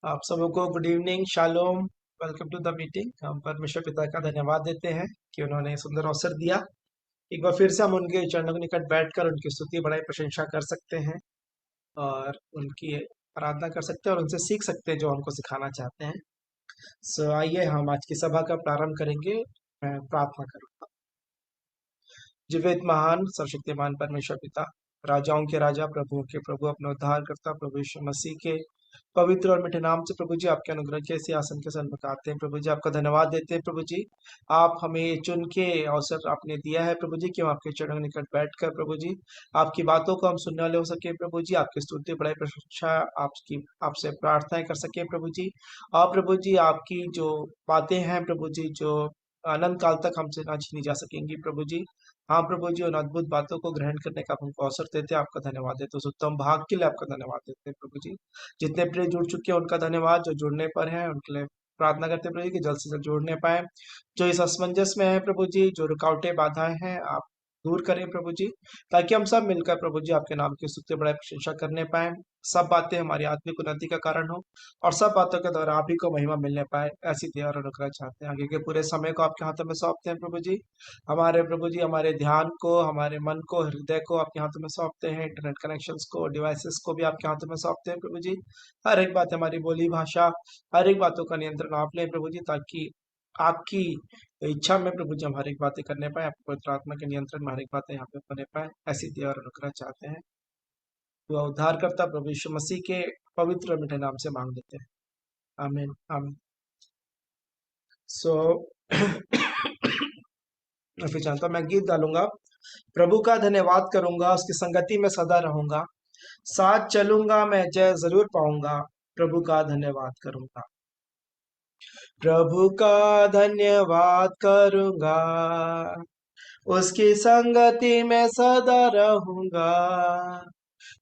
आप सबको good evening, shalom. Welcome to the meeting. हम परमेश्वर पिता का धन्यवाद देते हैं कि उन्होंने सुंदर अवसर दिया। एक बार फिर से हम उनके चरणों के निकट बैठकर उनकी स्तुति बड़ाई प्रशंसा कर सकते हैं और उनकी आराधना कर सकते हैं और उनसे सीख सकते हैं जो हमको सिखाना चाहते हैं। सो आइए हम आज की सभा का प्रारंभ करेंगे। मैं प्रार्थना करूंगा। जीवित महान सर्वशक्तिमान परमेश्वर पिता, राजाओं के राजा, प्रभुओं के प्रभु, अपने उद्धार करता प्रभु यीशु मसीह के पवित्र और मीठे नाम से प्रभु जी आपके अनुग्रह के सिंहासन के सन्मुख आते हैं। प्रभु जी आपका धन्यवाद देते हैं। प्रभु जी आप हमें चुन के अवसर आपने दिया है प्रभु जी कि हम आपके चरणों के निकट बैठकर प्रभु जी आपकी बातों को हम सुनने वाले हो सके। प्रभु जी आपकी स्तुति बड़ाई प्रशंसा आपकी आपसे प्रार्थनाएं कर सके प्रभु जी। और प्रभु जी आपकी जो बातें हैं प्रभु जी जो अनंत काल तक हमसे ना छीनी जा सकेंगी प्रभु जी। हाँ प्रभु जी उन अद्भुत बातों को ग्रहण करने का आप हमको अवसर देते हैं। आपका धन्यवाद देते हैं। उस उत्तम भाग के लिए आपका धन्यवाद देते हैं प्रभु जी। जितने प्रिय जुड़ चुके हैं उनका धन्यवाद, जो जुड़ने पर हैं उनके लिए प्रार्थना करते हैं प्रभु जी कि जल्द से जल्द जुड़ने पाए। जो इस असमंजस में है प्रभु जी, जो रुकावटें बाधाएं हैं आप दूर करें प्रभु जी, ताकि हम सब मिलकर प्रभु जी आपके नाम की स्तुति बड़ाई प्रशंसा करने पाए। सब बातें हमारी आत्मिक उन्नति का कारण हो और सब बातों के द्वारा आप ही को महिमा मिलने पाए, ऐसी दया और अनुग्रह चाहते हैं। आगे के पूरे समय को आपके हाथों में सौंपते हैं प्रभु जी। हमारे प्रभु जी हमारे ध्यान को, हमारे मन को, हृदय को आपके हाथों में सौंपते हैं। इंटरनेट कनेक्शंस को, डिवाइसेस को भी आपके हाथों में सौंपते हैं प्रभु जी। हर एक बात, हमारी बोली भाषा, हर एक बातों का नियंत्रण आप लें प्रभु जी, ताकि आपकी इच्छा में प्रभु जी हम हर एक बातें करने पाए, आपके पवित्र आत्मा के नियंत्रण में हर एक बातें यहाँ पे बने पाए, ऐसी दया और अनुग्रह चाहते हैं। तो उद्धार करता प्रभु यीशु मसीह के पवित्र और मीठे नाम से मांग लेते हैं। आमीन आमीन। सो मैं फिर जानता हूँ, मैं गीत डालूंगा। प्रभु का धन्यवाद करूंगा, उसकी संगति में सदा रहूंगा, साथ चलूंगा मैं जय जरूर पाऊंगा। प्रभु का धन्यवाद करूंगा, प्रभु का धन्यवाद करूंगा, उसकी संगति में सदा रहूंगा,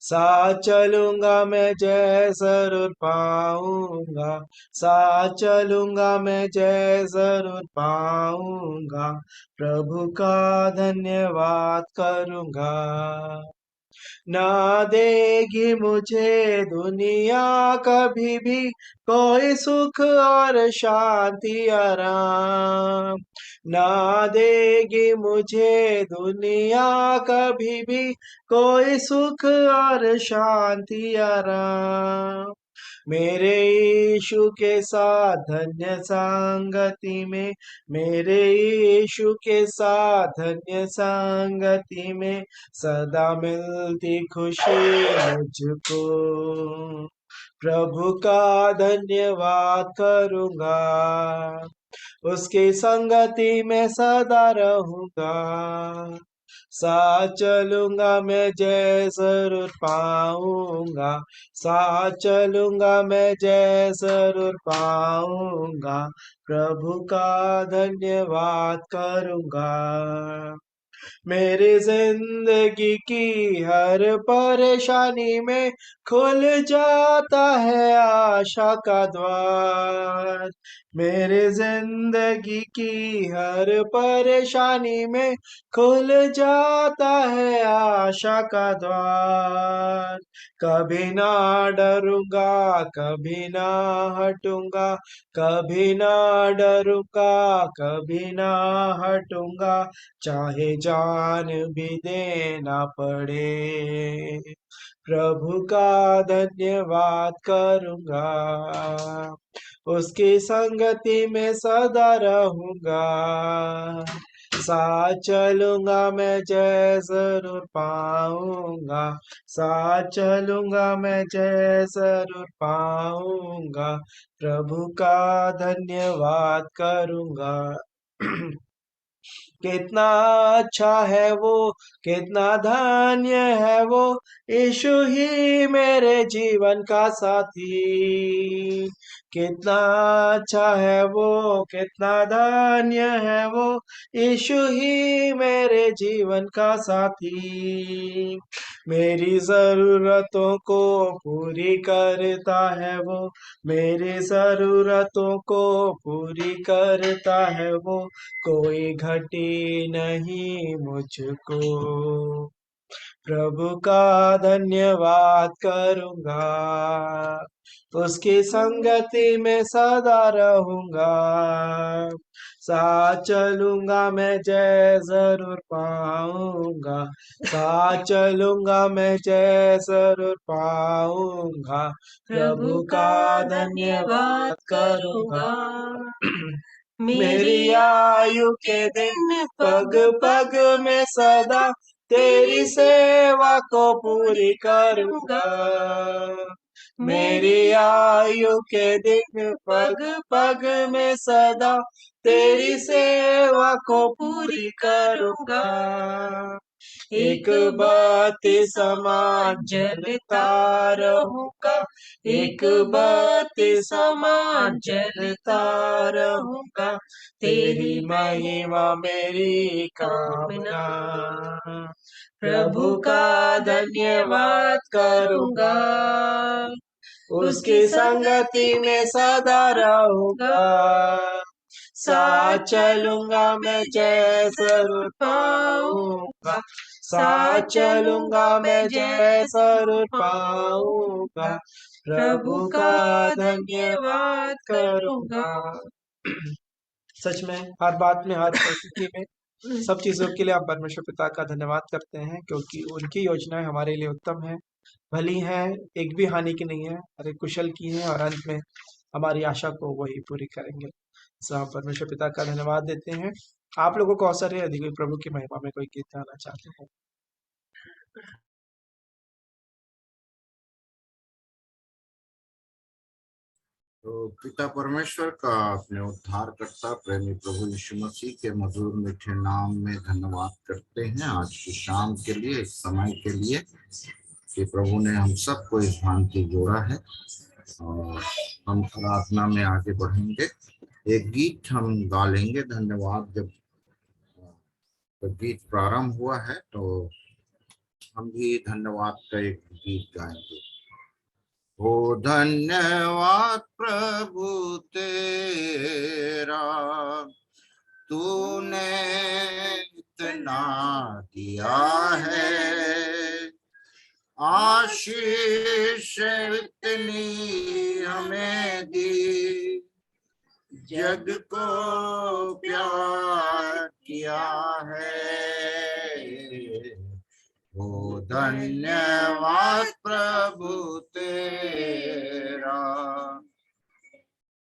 साथ चलूंगा मैं जय जरूर पाऊंगा, साथ चलूंगा मैं जय जरूर पाऊंगा। प्रभु का धन्यवाद करूंगा। ना देगी मुझे दुनिया कभी भी कोई सुख और शांति आराम, ना देगी मुझे दुनिया कभी भी कोई सुख और शांति आराम। मेरे यीशु के साथ धन्य संगति में, मेरे यीशु के साथ धन्य संगति में सदा मिलती खुशी मुझको। प्रभु का धन्यवाद करूंगा, उसकी संगति में सदा रहूंगा, साथ चलूंगा मैं जय जरूर पाऊंगा, साथ चलूंगा मैं जय जरूर पाऊंगा। प्रभु का धन्यवाद करूंगा। मेरी जिंदगी की हर परेशानी में खुल जाता है आशा का द्वार, मेरे जिंदगी की हर परेशानी में खुल जाता है आशा का द्वार। कभी ना डरूंगा, कभी ना हटूंगा, कभी ना डरूंगा, कभी ना हटूंगा, चाहे जान भी देना पड़े। प्रभु का धन्यवाद करूंगा, उसकी संगति में सदा रहूंगा, साथ चलूंगा मैं जय जरूर पाऊंगा, साथ चलूंगा मैं जय जरूर पाऊंगा। प्रभु का धन्यवाद करूंगा। कितना अच्छा है वो, कितना धन्य है वो, यीशु ही मेरे जीवन का साथी। कितना अच्छा है वो, कितना धन्य है वो, यीशु ही मेरे जीवन का साथी। मेरी जरूरतों को पूरी करता है वो, मेरी जरूरतों को पूरी करता है वो, कोई घटी नहीं मुझको। प्रभु का धन्यवाद करूंगा, उसकी संगति में सदा रहूंगा। साथ चलूंगा मैं, जय जरूर पाऊंगा। साथ चलूंगा मैं, जय जरूर पाऊंगा। प्रभु का धन्यवाद करूंगा। मेरी आयु के दिन पग पग में सदा तेरी सेवा को पूरी करूंगा। मेरी आयु के दिन पग पग में सदा तेरी सेवा को पूरी करूंगा। एक बत्ती समान जलता रहूंगा, एक बत्ती समान जलता रहूंगा। तेरी महिमा मेरी कामना, प्रभु का धन्यवाद करूंगा, उसकी संगति में सदा रहूंगा। साथ चलूंगा मैं, जय जरूर पाऊंगा। साथ चलूंगा मैं, जय जरूर पाऊंगा। प्रभु का धन्यवाद करूंगा। सच में हर बात में, हर परिस्थिति में, सब चीजों के लिए हम परमेश्वर पिता का धन्यवाद करते हैं, क्योंकि उनकी योजनाएं हमारे लिए उत्तम है, भली है, एक भी हानि की नहीं है, अरे कुशल की है, और अंत में हमारी आशा को वही पूरी करेंगे। सो हम परमेश्वर पिता का धन्यवाद देते हैं। आप लोगों को अवसर है, यदि कोई प्रभु की महिमा में कोई गीत गाना चाहते हैं। तो पिता परमेश्वर का अपने उद्धारकर्ता प्रेमी प्रभु यीशु मसीह के मधुर मीठे नाम में धन्यवाद करते हैं आज की शाम के लिए, इस समय के लिए कि प्रभु ने हम सबको इस भांति जोड़ा है। और हम प्रार्थना में आगे बढ़ेंगे। एक गीत हम गा लेंगे धन्यवाद। जब गीत प्रारंभ हुआ है तो हम भी धन्यवाद का एक गीत गाएंगे। ओ धन्यवाद प्रभु तेरा, तूने इतना दिया है, आशीष इतनी हमें दी, जग को प्यार किया है। ओ धन्यवाद प्रभु तेरा,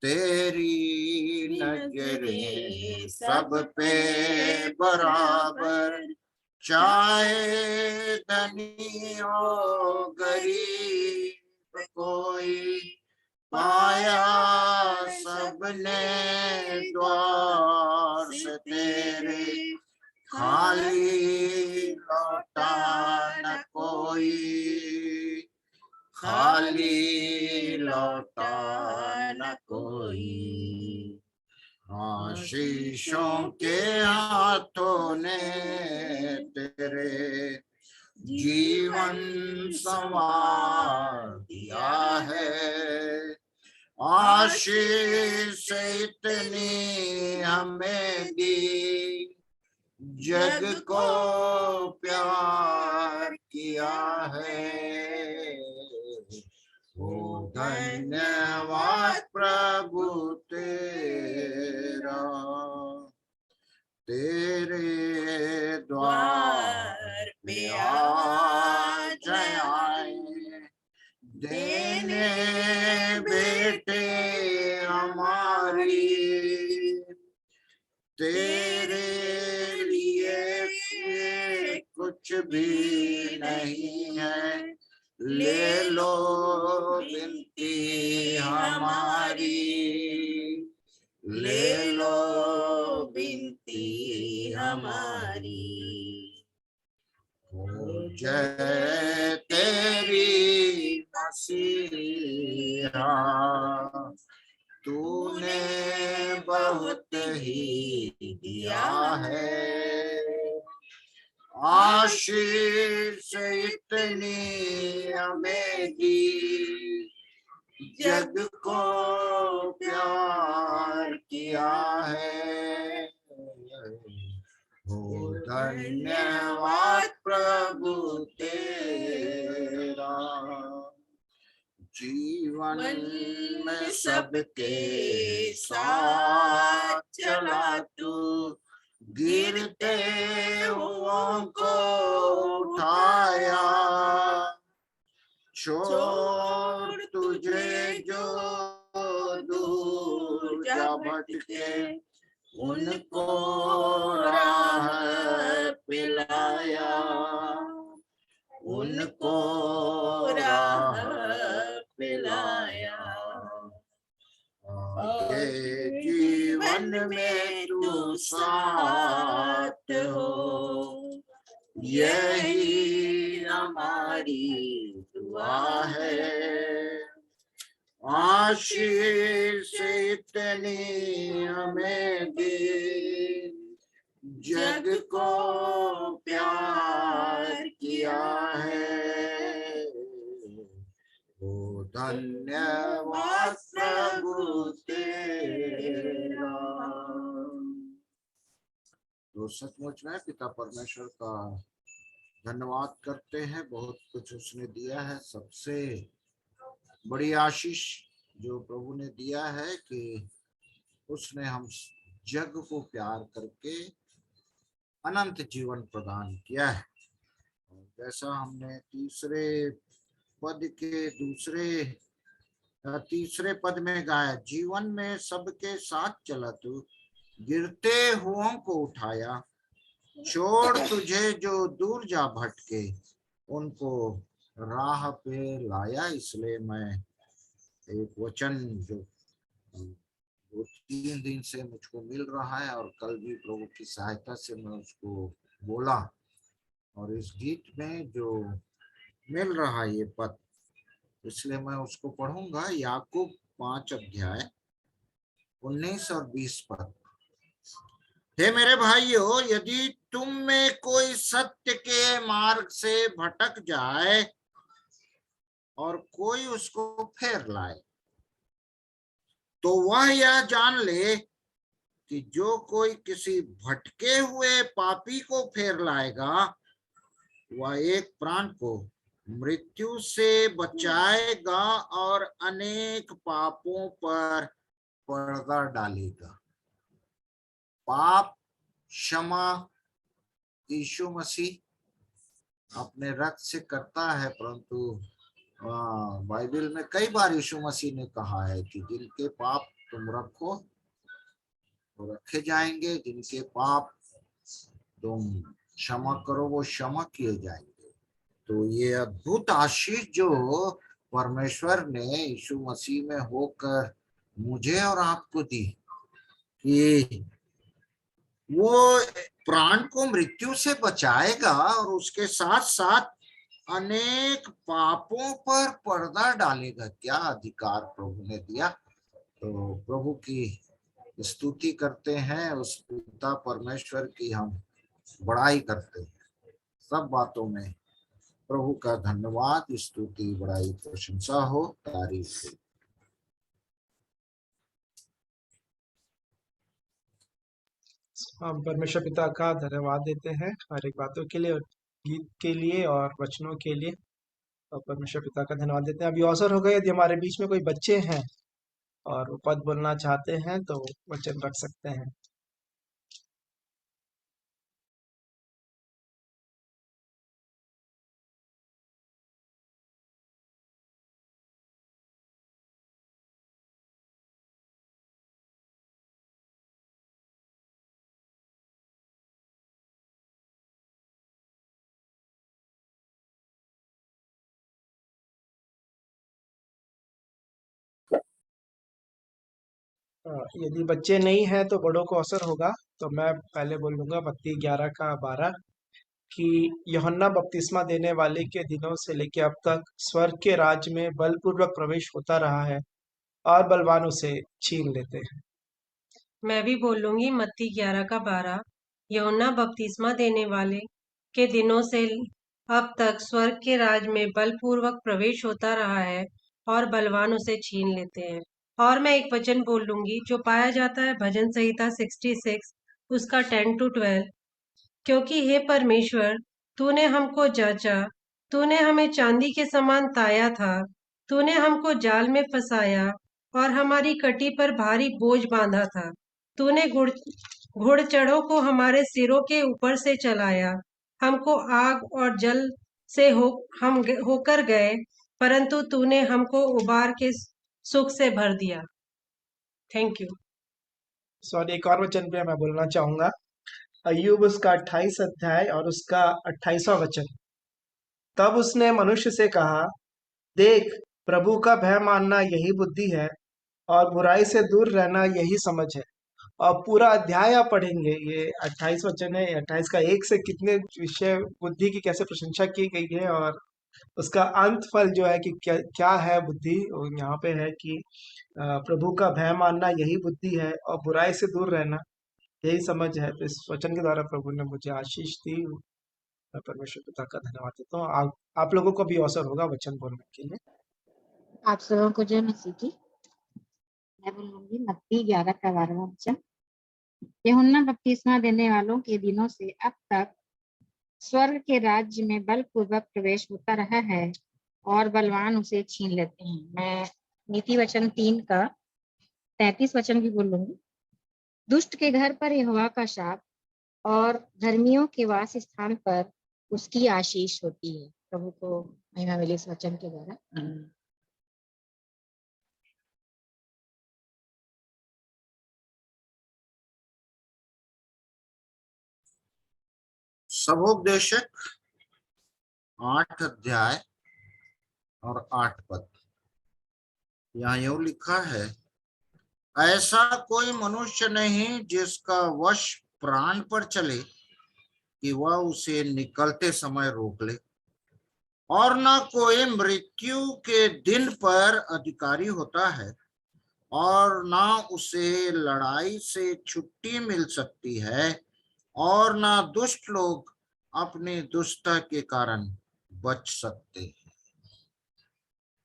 तेरी नजरें सब पे बराबर, चाहे धनी हो गरीब कोई, पाया सबने द्वार से तेरे, खाली लौटा न कोई, खाली लौटा न कोई। आशीषों के हाथों ने तेरे जीवन संवार दिया है, आशीष इतनी हमें दी, जग को प्यार किया है। ओ धन्यवाद प्रभु तेरा, तेरे द्वार पे आज आए, देने बेटे हमारी, तेरे लिए कुछ भी नहीं है, ले लो विनती हमारी, ले लो विनती हमारी। हो जय तेरी मसीहा, तूने बहुत ही दिया है, आशीष इतनी हमें दी, जग को प्यार किया है। हो धन्यवाद प्रभु मन में सबके साथ चला तू, गिरते हुओं को उठाया, छोड़ तुझे जो दूर जा भटके, उनको राह पिलाया, उनको राह पिलाया। आगे जीवन में तू साथ हो, यही हमारी दुआ है। आशीष इतनी हमें दी, जग को प्यार किया है। ओ धन्यवाद प्रभु तेरा। तो सचमुच में पिता परमेश्वर का धन्यवाद करते हैं, बहुत कुछ उसने दिया है। सबसे बड़ी आशीष जो प्रभु ने दिया है कि उसने हम जग को प्यार करके अनंत जीवन प्रदान किया है। जैसा हमने तीसरे पद में गाया, जीवन में सबके साथ चला तू, गिरते हुओं को उठाया, छोड़ तुझे जो दूर जा भटके, उनको राह पे लाया। इसलिए मैं एक वचन जो 2-3 दिन से मुझको मिल रहा है और कल भी प्रभु की सहायता से मैं उसको बोला, और इस गीत में जो मिल रहा है ये पद, इसलिए मैं उसको पढ़ूंगा। याकूब 5 अध्याय 19 और 20 पद। हे मेरे भाइयों, यदि तुम में कोई सत्य के मार्ग से भटक जाए और कोई उसको फेर लाए, तो वह यह जान ले कि जो कोई किसी भटके हुए पापी को फेर लाएगा, वह एक प्राण को मृत्यु से बचाएगा और अनेक पापों पर पर्दा डालेगा। पाप क्षमा यीशु मसीह अपने रक्त से करता है, परंतु बाइबल में कई बार यीशु मसीह ने कहा है कि जिनके पाप तुम रखो तो रखे जाएंगे, जिनके पाप तुम क्षमा करो वो क्षमा किए जाएंगे। तो ये अद्भुत आशीष जो परमेश्वर ने यीशु मसीह में होकर मुझे और आपको दी, कि वो प्राण को मृत्यु से बचाएगा और उसके साथ साथ अनेक पापों पर पर्दा डालेगा। क्या अधिकार प्रभु ने दिया। तो प्रभु की स्तुति करते हैं, उस पिता परमेश्वर की हम बड़ाई करते हैं। सब बातों में प्रभु का धन्यवाद, स्तुति, बड़ाई, प्रशंसा हो, तारीफ हो। हम परमेश्वर पिता का धन्यवाद देते हैं हर एक बातों के लिए, और गीत के लिए और वचनों के लिए। और परमेश्वर पिता का धन्यवाद देते हैं। अभी अवसर हो गया, यदि हमारे बीच में कोई बच्चे हैं और वो पद बोलना चाहते हैं तो वचन रख सकते हैं। यदि बच्चे नहीं हैं तो बड़ों को अवसर होगा। तो मैं पहले बोल लूंगा मत्ती 11 का 12 कि यूहन्ना बपतिस्मा देने वाले के दिनों से लेकर अब तक स्वर्ग के राज्य में बलपूर्वक प्रवेश होता रहा है और बलवान उसे छीन लेते हैं। मैं भी बोल लूंगी मत्ती 11 का 12। यूहन्ना बपतिस्मा देने वाले के दिनों से अब तक स्वर्ग के राज में बलपूर्वक प्रवेश होता रहा है और बलवान उसे छीन लेते हैं। और मैं एक वचन बोल लूंगी जो पाया जाता है भजन संहिता 66 उसका 10-12। क्योंकि हे परमेश्वर, तूने हमको जांचा, तूने हमें चांदी के समान ताया था, तूने हमको जाल में फंसाया और हमारी कटी पर भारी बोझ बांधा था। तूने घुड़चढ़ों को हमारे सिरों के ऊपर से चलाया। हमको आग और जल से होकर गए, परंतु तूने हमको उबार के सुख से भर दिया। Thank you. सॉरी, एक और वचन पे मैं बोलना चाहूंगा। अय्यूब उसका 28 अध्याय और उसका 28वां वचन। तब उसने मनुष्य से कहा, देख, प्रभु का भय मानना यही बुद्धि है, और बुराई से दूर रहना यही समझ है। और पूरा अध्याय आप पढ़ेंगे, ये 28 वचन है, 28 का एक से कितने विषय बुद्धि की कैसे प्रशंसा की गई है, और उसका अंत फल जो है कि क्या क्या है बुद्धि, और यहाँ पे है कि प्रभु का भय मानना यही बुद्धि है, और बुराई से दूर रहना यही समझ है। तो इस वचन के द्वारा प्रभु ने मुझे आशीष दी। मैं परमेश्वर पिता का धन्यवाद देता हूँ। आप लोगों को भी अवसर होगा वचन बोलने के लिए। आप सबों को जय मसीह की। मैं बोलूंगी मत्ती 11 का 12वां वचन। यूहन्ना बपतिस्मा देने वालों के दिनों से अब तक स्वर्ग के राज्य में बलपूर्वक प्रवेश होता रहा है और बलवान उसे छीन लेते हैं। मैं नीति वचन 3 का 33 वचन भी बोलूंगी। दुष्ट के घर पर यहोवा का शाप और धर्मियों के वास स्थान पर उसकी आशीष होती है। प्रभु को महिमा मिले इस वचन के द्वारा। सबोपदेशक 8 अध्याय और 8 पद। यहाँ यूं लिखा है, ऐसा कोई मनुष्य नहीं जिसका वश प्राण पर चले कि वह उसे निकलते समय रोक ले, और न कोई मृत्यु के दिन पर अधिकारी होता है, और न उसे लड़ाई से छुट्टी मिल सकती है, और न दुष्ट लोग अपनी दुष्टता के कारण बच सकते हैं।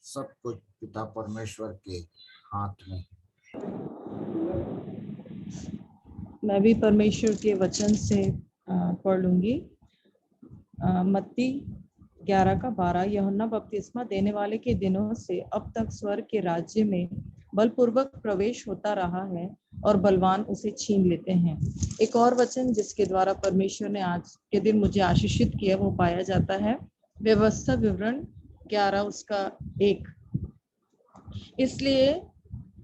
सब कुछ पिता परमेश्वर के हाथ में। मैं भी परमेश्वर के वचन से पढ़ लूंगी। मत्ती 11 का 12। यूहन्ना बपतिस्मा देने वाले के दिनों से अब तक स्वर्ग के राज्य में बलपूर्वक प्रवेश होता रहा है और बलवान उसे छीन लेते हैं। एक और वचन जिसके द्वारा परमेश्वर ने आज के दिन मुझे आशीषित किया वो पाया जाता है व्यवस्था विवरण 11 उसका 1। इसलिए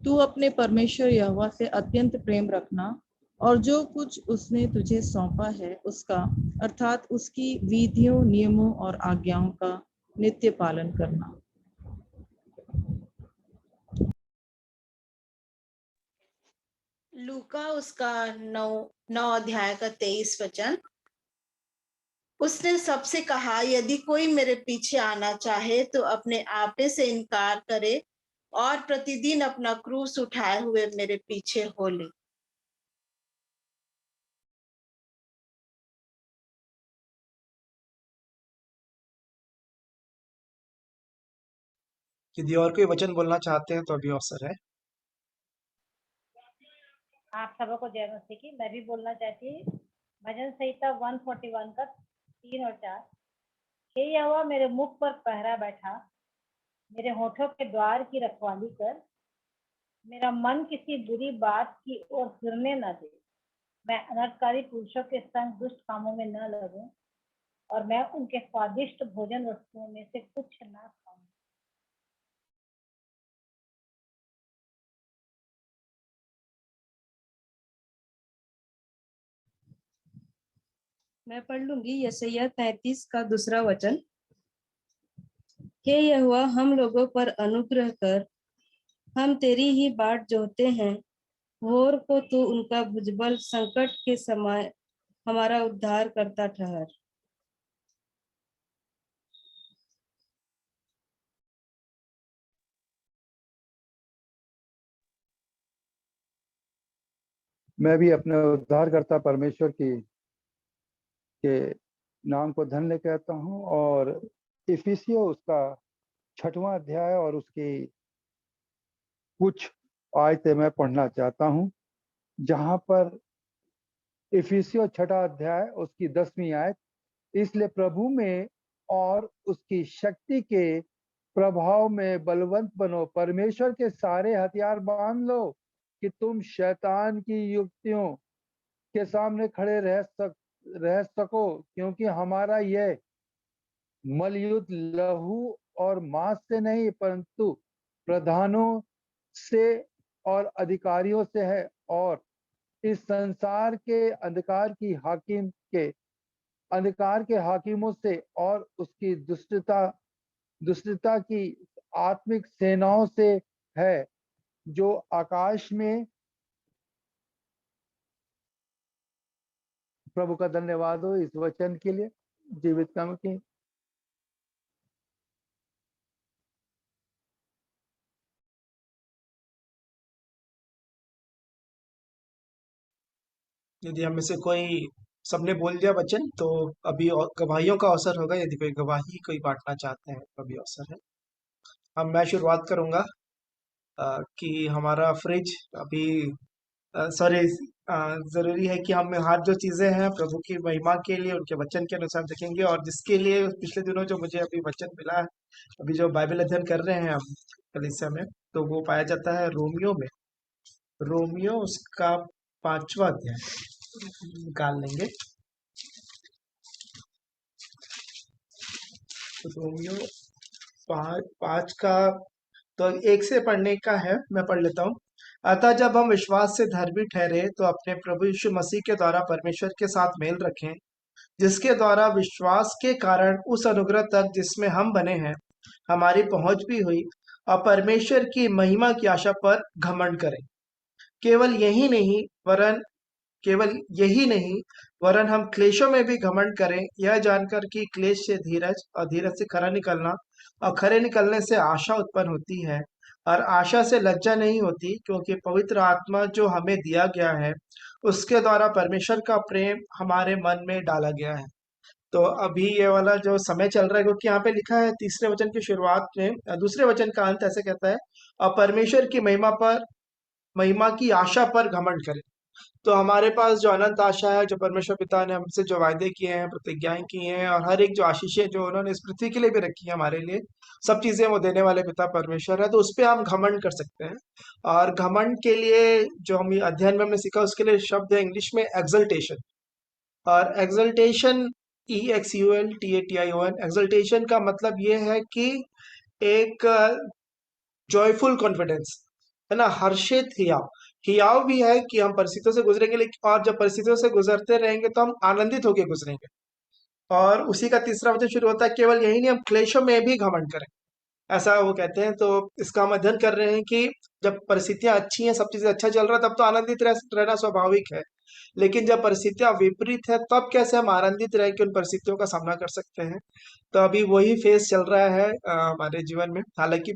तू अपने परमेश्वर यहोवा से अत्यंत प्रेम रखना और जो कुछ उसने तुझे सौंपा है उसका अर्थात उसकी विधियों, नियमों और आज्ञाओं का नित्य पालन करना। लूका उसका 9 अध्याय का 23 वचन। उसने सबसे कहा, यदि कोई मेरे पीछे आना चाहे तो अपने आपे से इनकार करे और प्रतिदिन अपना क्रूस उठाए हुए मेरे पीछे हो ले। यदि और कोई वचन बोलना चाहते हैं तो अभी अवसर है। आप सबको जय मसीह की। मैं भी बोलना चाहती हूँ भजन संहिता 141 का 3 और 4। हे यहोवा मेरे मुख पर पहरा बैठा, मेरे होठों के द्वार की रखवाली कर। मेरा मन किसी बुरी बात की ओर फिरने न दे। मैं अनर्थकारी पुरुषों के संग दुष्ट कामों में न लगूं, और मैं उनके स्वादिष्ट भोजन वस्तुओं में से कुछ न खाऊं। मैं पढ़ लूंगी यशायाह 33 का 2 वचन। हे यहोवा हम लोगों पर अनुग्रह कर, हम तेरी ही बाट जोहते हैं। भोर को तू उनका भुजबल, संकट के समय हमारा उद्धार करता ठहर। मैं भी अपने उद्धारकर्ता परमेश्वर के नाम को धन्य कहता हूँ, और इफिसियों उसका 6वां अध्याय और उसकी कुछ आयतें मैं पढ़ना चाहता हूँ, जहाँ पर इफिसियों 6वां अध्याय उसकी 10वीं आयत, इसलिए प्रभु में और उसकी शक्ति के प्रभाव में बलवंत बनो, परमेश्वर के सारे हथियार बांध लो कि तुम शैतान की युक्तियों के सामने खड़े रह सको, क्योंकि हमारा यह मलयुद्ध लहू और मांस से नहीं परंतु प्रधानों से और अधिकारियों से है, और इस संसार के अंधकार के हाकिमों से और उसकी दुष्टता की आत्मिक सेनाओं से है, जो आकाश में। प्रभु का धन्यवाद हो इस वचन के लिए। जीवित काम की यदि हम में से कोई सबने बोल दिया वचन तो अभी गवाहियों का अवसर होगा। यदि कोई गवाही कोई बांटना चाहते हैं तो अभी अवसर है। अब मैं शुरुआत करूंगा कि हमारा फ्रिज अभी सॉरी जरूरी है कि हम हर जो चीजें हैं प्रभु की महिमा के लिए उनके वचन के अनुसार देखेंगे। और जिसके लिए पिछले दिनों जो मुझे अभी वचन मिला है, अभी जो बाइबल अध्ययन कर रहे हैं हम कलीसिया में, तो वो पाया जाता है रोमियो में। रोमियो उसका 5वां अध्याय निकाल लेंगे। रोमियो 5 का तो 1 से पढ़ने का है, मैं पढ़ लेता हूँ। अतः जब हम विश्वास से धर्मी ठहरे तो अपने प्रभु यीशु मसीह के द्वारा परमेश्वर के साथ मेल रखें, जिसके द्वारा विश्वास के कारण उस अनुग्रह तक जिसमें हम बने हैं हमारी पहुंच भी हुई, और परमेश्वर की महिमा की आशा पर घमंड करें। केवल यही नहीं वरन हम क्लेशों में भी घमंड करें, यह जानकर कि क्लेश से धीरज और धीरज से खरा निकलना और खरे निकलने से आशा उत्पन्न होती है, और आशा से लज्जा नहीं होती, क्योंकि पवित्र आत्मा जो हमें दिया गया है उसके द्वारा परमेश्वर का प्रेम हमारे मन में डाला गया है। तो अभी ये वाला जो समय चल रहा है, क्योंकि यहाँ पे लिखा है तीसरे वचन की शुरुआत में, दूसरे वचन का अंत ऐसे कहता है, और परमेश्वर की महिमा की आशा पर घमंड करें। तो हमारे पास जो अनंत आशा है, जो परमेश्वर पिता ने हमसे जो वायदे किए हैं, प्रतिज्ञाएं की हैं, और हर एक जो आशीषें जो उन्होंने इस पृथ्वी के लिए भी रखी है हमारे लिए, सब चीजें वो देने वाले पिता परमेश्वर है। तो उस पर हम घमंड कर सकते हैं। और घमंड के लिए जो हम अध्ययन में हमने सीखा, उसके लिए शब्द है इंग्लिश में एक्सल्टेशन। और एक्सल्टेशन EXULTATION, एक्सल्टेशन का मतलब ये है कि एक जॉयफुल कॉन्फिडेंस, है ना, हर्षित हियाव। हियाव भी है कि हम परिस्थितियों से गुजरेंगे, लेकिन और जब परिस्थितियों से गुजरते रहेंगे तो हम आनंदित होकर गुजरेंगे। और उसी का तीसरा वचन शुरू होता है, केवल यही नहीं हम क्लेशों में भी घमंड करें, ऐसा वो कहते हैं। तो इसका हम अध्ययन कर रहे हैं कि जब परिस्थितियां अच्छी हैं, सब चीजें अच्छा चल रहा है, तब तो आनंदित रहना स्वाभाविक है। लेकिन जब परिस्थितियां विपरीत है, तब कैसे हम आनंदित रह के उन परिस्थितियों का सामना कर सकते हैं। तो अभी वही फेज चल रहा है हमारे जीवन में। हालांकि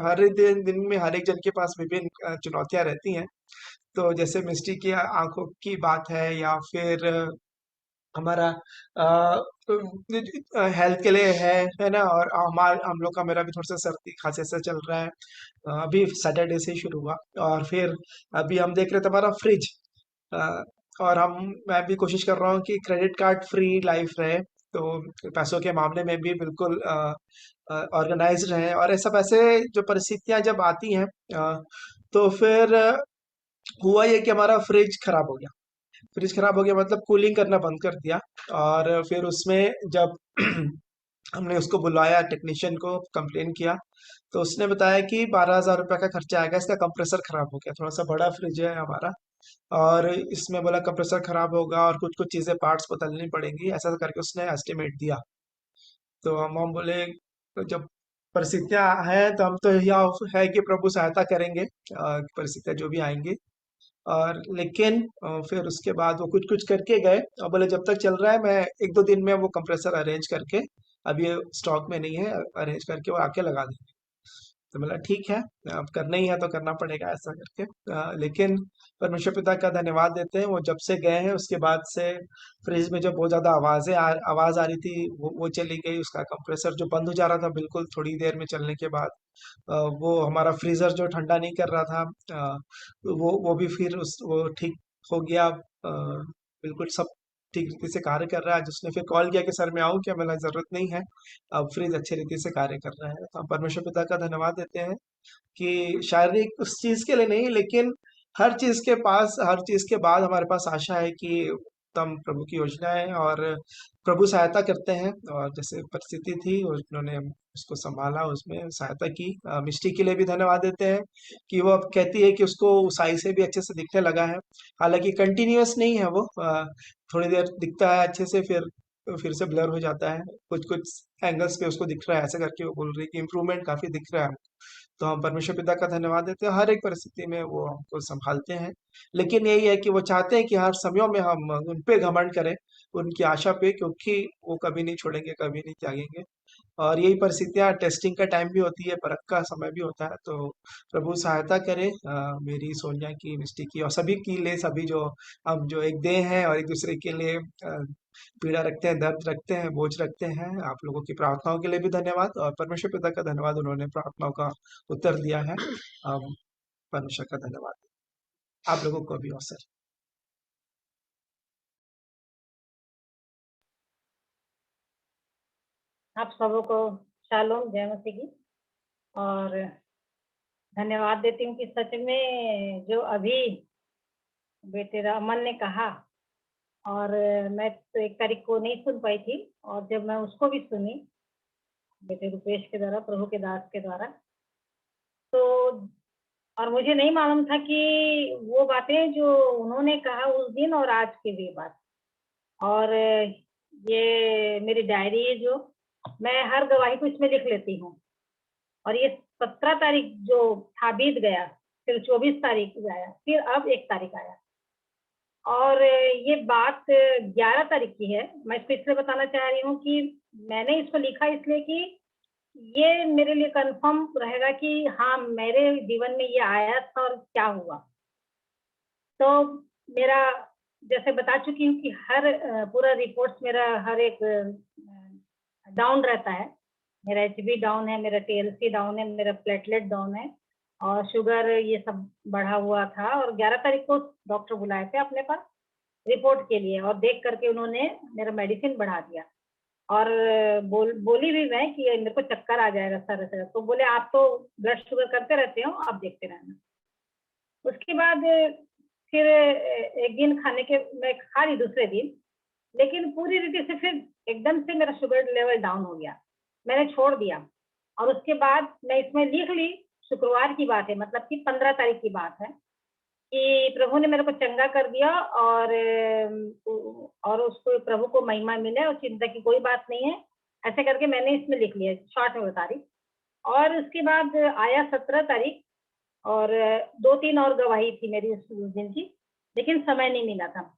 हर दिन में हर एक जन के पास विभिन्न चुनौतियां रहती हैं। तो जैसे मिस्टी की आंखों की बात है, या फिर हमारा हेल्थ के लिए है ना, और हम लोग का, मेरा भी थोड़ा सा सर्दी खांसी से चल रहा है। अभी सैटरडे से ही शुरू हुआ। और फिर अभी हम देख रहे थे हमारा फ्रिज, और मैं भी कोशिश कर रहा हूँ कि क्रेडिट कार्ड फ्री लाइफ रहे, तो पैसों के मामले में भी बिल्कुल ऑर्गेनाइज रहे। और ऐसा पैसे जो परिस्थितियां जब आती हैं, तो फिर हुआ ये कि हमारा फ्रिज खराब हो गया। फ्रिज खराब हो गया मतलब कूलिंग करना बंद कर दिया। और फिर उसमें जब हमने उसको बुलाया, टेक्नीशियन को कंप्लेन किया, तो उसने बताया कि 12,000 रुपये का खर्चा आएगा, इसका कंप्रेसर खराब हो गया। थोड़ा सा बड़ा फ्रिज है हमारा, और इसमें बोला कंप्रेसर खराब होगा और कुछ कुछ चीज़ें पार्ट्स बदलनी पड़ेंगी, ऐसा करके उसने एस्टिमेट दिया। तो हम बोले, तो जब परिस्थितियां हैं तो हम तो यह है कि प्रभु सहायता करेंगे, परिस्थितियां जो भी आएंगी। और लेकिन फिर उसके बाद वो कुछ कुछ करके गए, और बोले जब तक चल रहा है मैं 1-2 दिन में वो कंप्रेसर अरेंज करके, अभी ये स्टॉक में नहीं है, अरेंज करके वो आके लगा देंगे। तो बोला ठीक है, अब करना ही है तो करना पड़ेगा, ऐसा करके। लेकिन परमेश्वर पिता का धन्यवाद देते हैं, वो जब से गए हैं उसके बाद से फ्रिज में जो बहुत ज्यादा आवाज आ रही थी, वो चली गई। उसका कंप्रेसर जो बंद हो जा रहा था बिल्कुल थोड़ी देर में चलने के बाद, वो हमारा फ्रीजर जो ठंडा नहीं कर रहा था, वो भी फिर वो ठीक हो गया। बिल्कुल सब ठीक रीति से कार्य कर रहा है। आज उसने फिर कॉल किया कि सर मैं आऊँ क्या, मैंने ज़रूरत नहीं है, अब फ्रिज अच्छे रीति से कार्य कर रहा है। तो हम परमेश्वर पिता का धन्यवाद देते हैं कि शारीरिक उस चीज़ के लिए नहीं, लेकिन हर चीज़ के पास, हर चीज़ के बाद हमारे पास आशा है कि उत्तम प्रभु की योजना है और प्रभु सहायता करते हैं। और जैसे परिस्थिति थी उन्होंने उसको संभाला, उसमें सहायता की। मिष्टी के लिए भी धन्यवाद देते हैं कि वो अब कहती है कि उसको ऊंचाई से भी अच्छे से दिखने लगा है। हालांकि कंटिन्यूअस नहीं है वो, थोड़ी देर दिखता है अच्छे से, फिर से ब्लर हो जाता है, कुछ कुछ एंगल्स पे उसको दिख रहा है, ऐसे करके वो बोल रही है कि इम्प्रूवमेंट काफी दिख रहा है। तो हम परमेश्वर पिता का धन्यवाद देते हैं, हर एक परिस्थिति में वो हमको संभालते हैं। लेकिन यही है कि वो चाहते हैं कि हर समयों में हम उन पे घमंड करें, उनकी आशा पे, क्योंकि वो कभी नहीं छोड़ेंगे, कभी नहीं त्यागेंगे। और यही परिस्थितियां टेस्टिंग का टाइम भी होती है, परख का समय भी होता है। तो प्रभु सहायता करे मेरी, सोनिया की, मिष्टी की और सभी के लिए, सभी जो हम जो एक देह हैं और एक दूसरे के लिए पीड़ा रखते हैं, दर्द रखते हैं, बोझ रखते हैं। आप लोगों की प्रार्थनाओं के लिए भी धन्यवाद, और परमेश्वर पिता का धन्यवाद, उन्होंने प्रार्थनाओं का उत्तर दिया है। परमेश्वर का धन्यवाद। आप लोगों को भी अवसर। आप सबों को शालोम, जय मसीह की। और धन्यवाद देती हूँ कि सच में जो अभी बेटे रमन ने कहा, और मैं तो 1 तारीख को नहीं सुन पाई थी, और जब मैं उसको भी सुनी बेटे रुपेश के द्वारा, प्रभु के दास के द्वारा, तो और मुझे नहीं मालूम था कि वो बातें जो उन्होंने कहा उस दिन और आज की भी बात। और ये मेरी डायरी है, जो मैं हर गवाही को इसमें लिख लेती हूँ। और ये 17 तारीख जो था बीत गया, फिर 24 तारीख आया, फिर अब 1 तारीख आया, और ये बात 11 तारीख की है। मैं इसको इसलिए बताना चाह रही हूँ कि मैंने इसको लिखा इसलिए कि ये मेरे लिए कंफर्म रहेगा कि हाँ, मेरे जीवन में ये आया था और क्या हुआ। तो मेरा, जैसे बता चुकी हूँ कि हर पूरा रिपोर्ट्स मेरा हर एक डाउन रहता है। मेरा HB डाउन है, मेरा TLC डाउन है, मेरा प्लेटलेट डाउन है, और शुगर ये सब बढ़ा हुआ था। और 11 तारीख को डॉक्टर बुलाए थे अपने पास रिपोर्ट के लिए, और देख करके उन्होंने मेरा मेडिसिन बढ़ा दिया। और बोली भी मैं कि मेरे को चक्कर आ जाएगा सर। तो बोले आप तो ब्लड शुगर करते रहते हो, आप देखते रहना। उसके बाद फिर एक दिन खाने के मैं खा ली दूसरे दिन, लेकिन पूरी रीति से फिर एकदम से मेरा शुगर लेवल डाउन हो गया, मैंने छोड़ दिया। और उसके बाद मैं इसमें लिख ली, शुक्रवार की बात है, मतलब कि 15 तारीख की बात है, कि प्रभु ने मेरे को चंगा कर दिया, और उसको प्रभु को महिमा मिले, और चिंता की कोई बात नहीं है। ऐसे करके मैंने इसमें लिख लिया, शॉर्ट में बता रही। और उसके बाद आया 17 तारीख, और 2-3 और गवाही थी मेरी उस दिन की, लेकिन समय नहीं मिला था।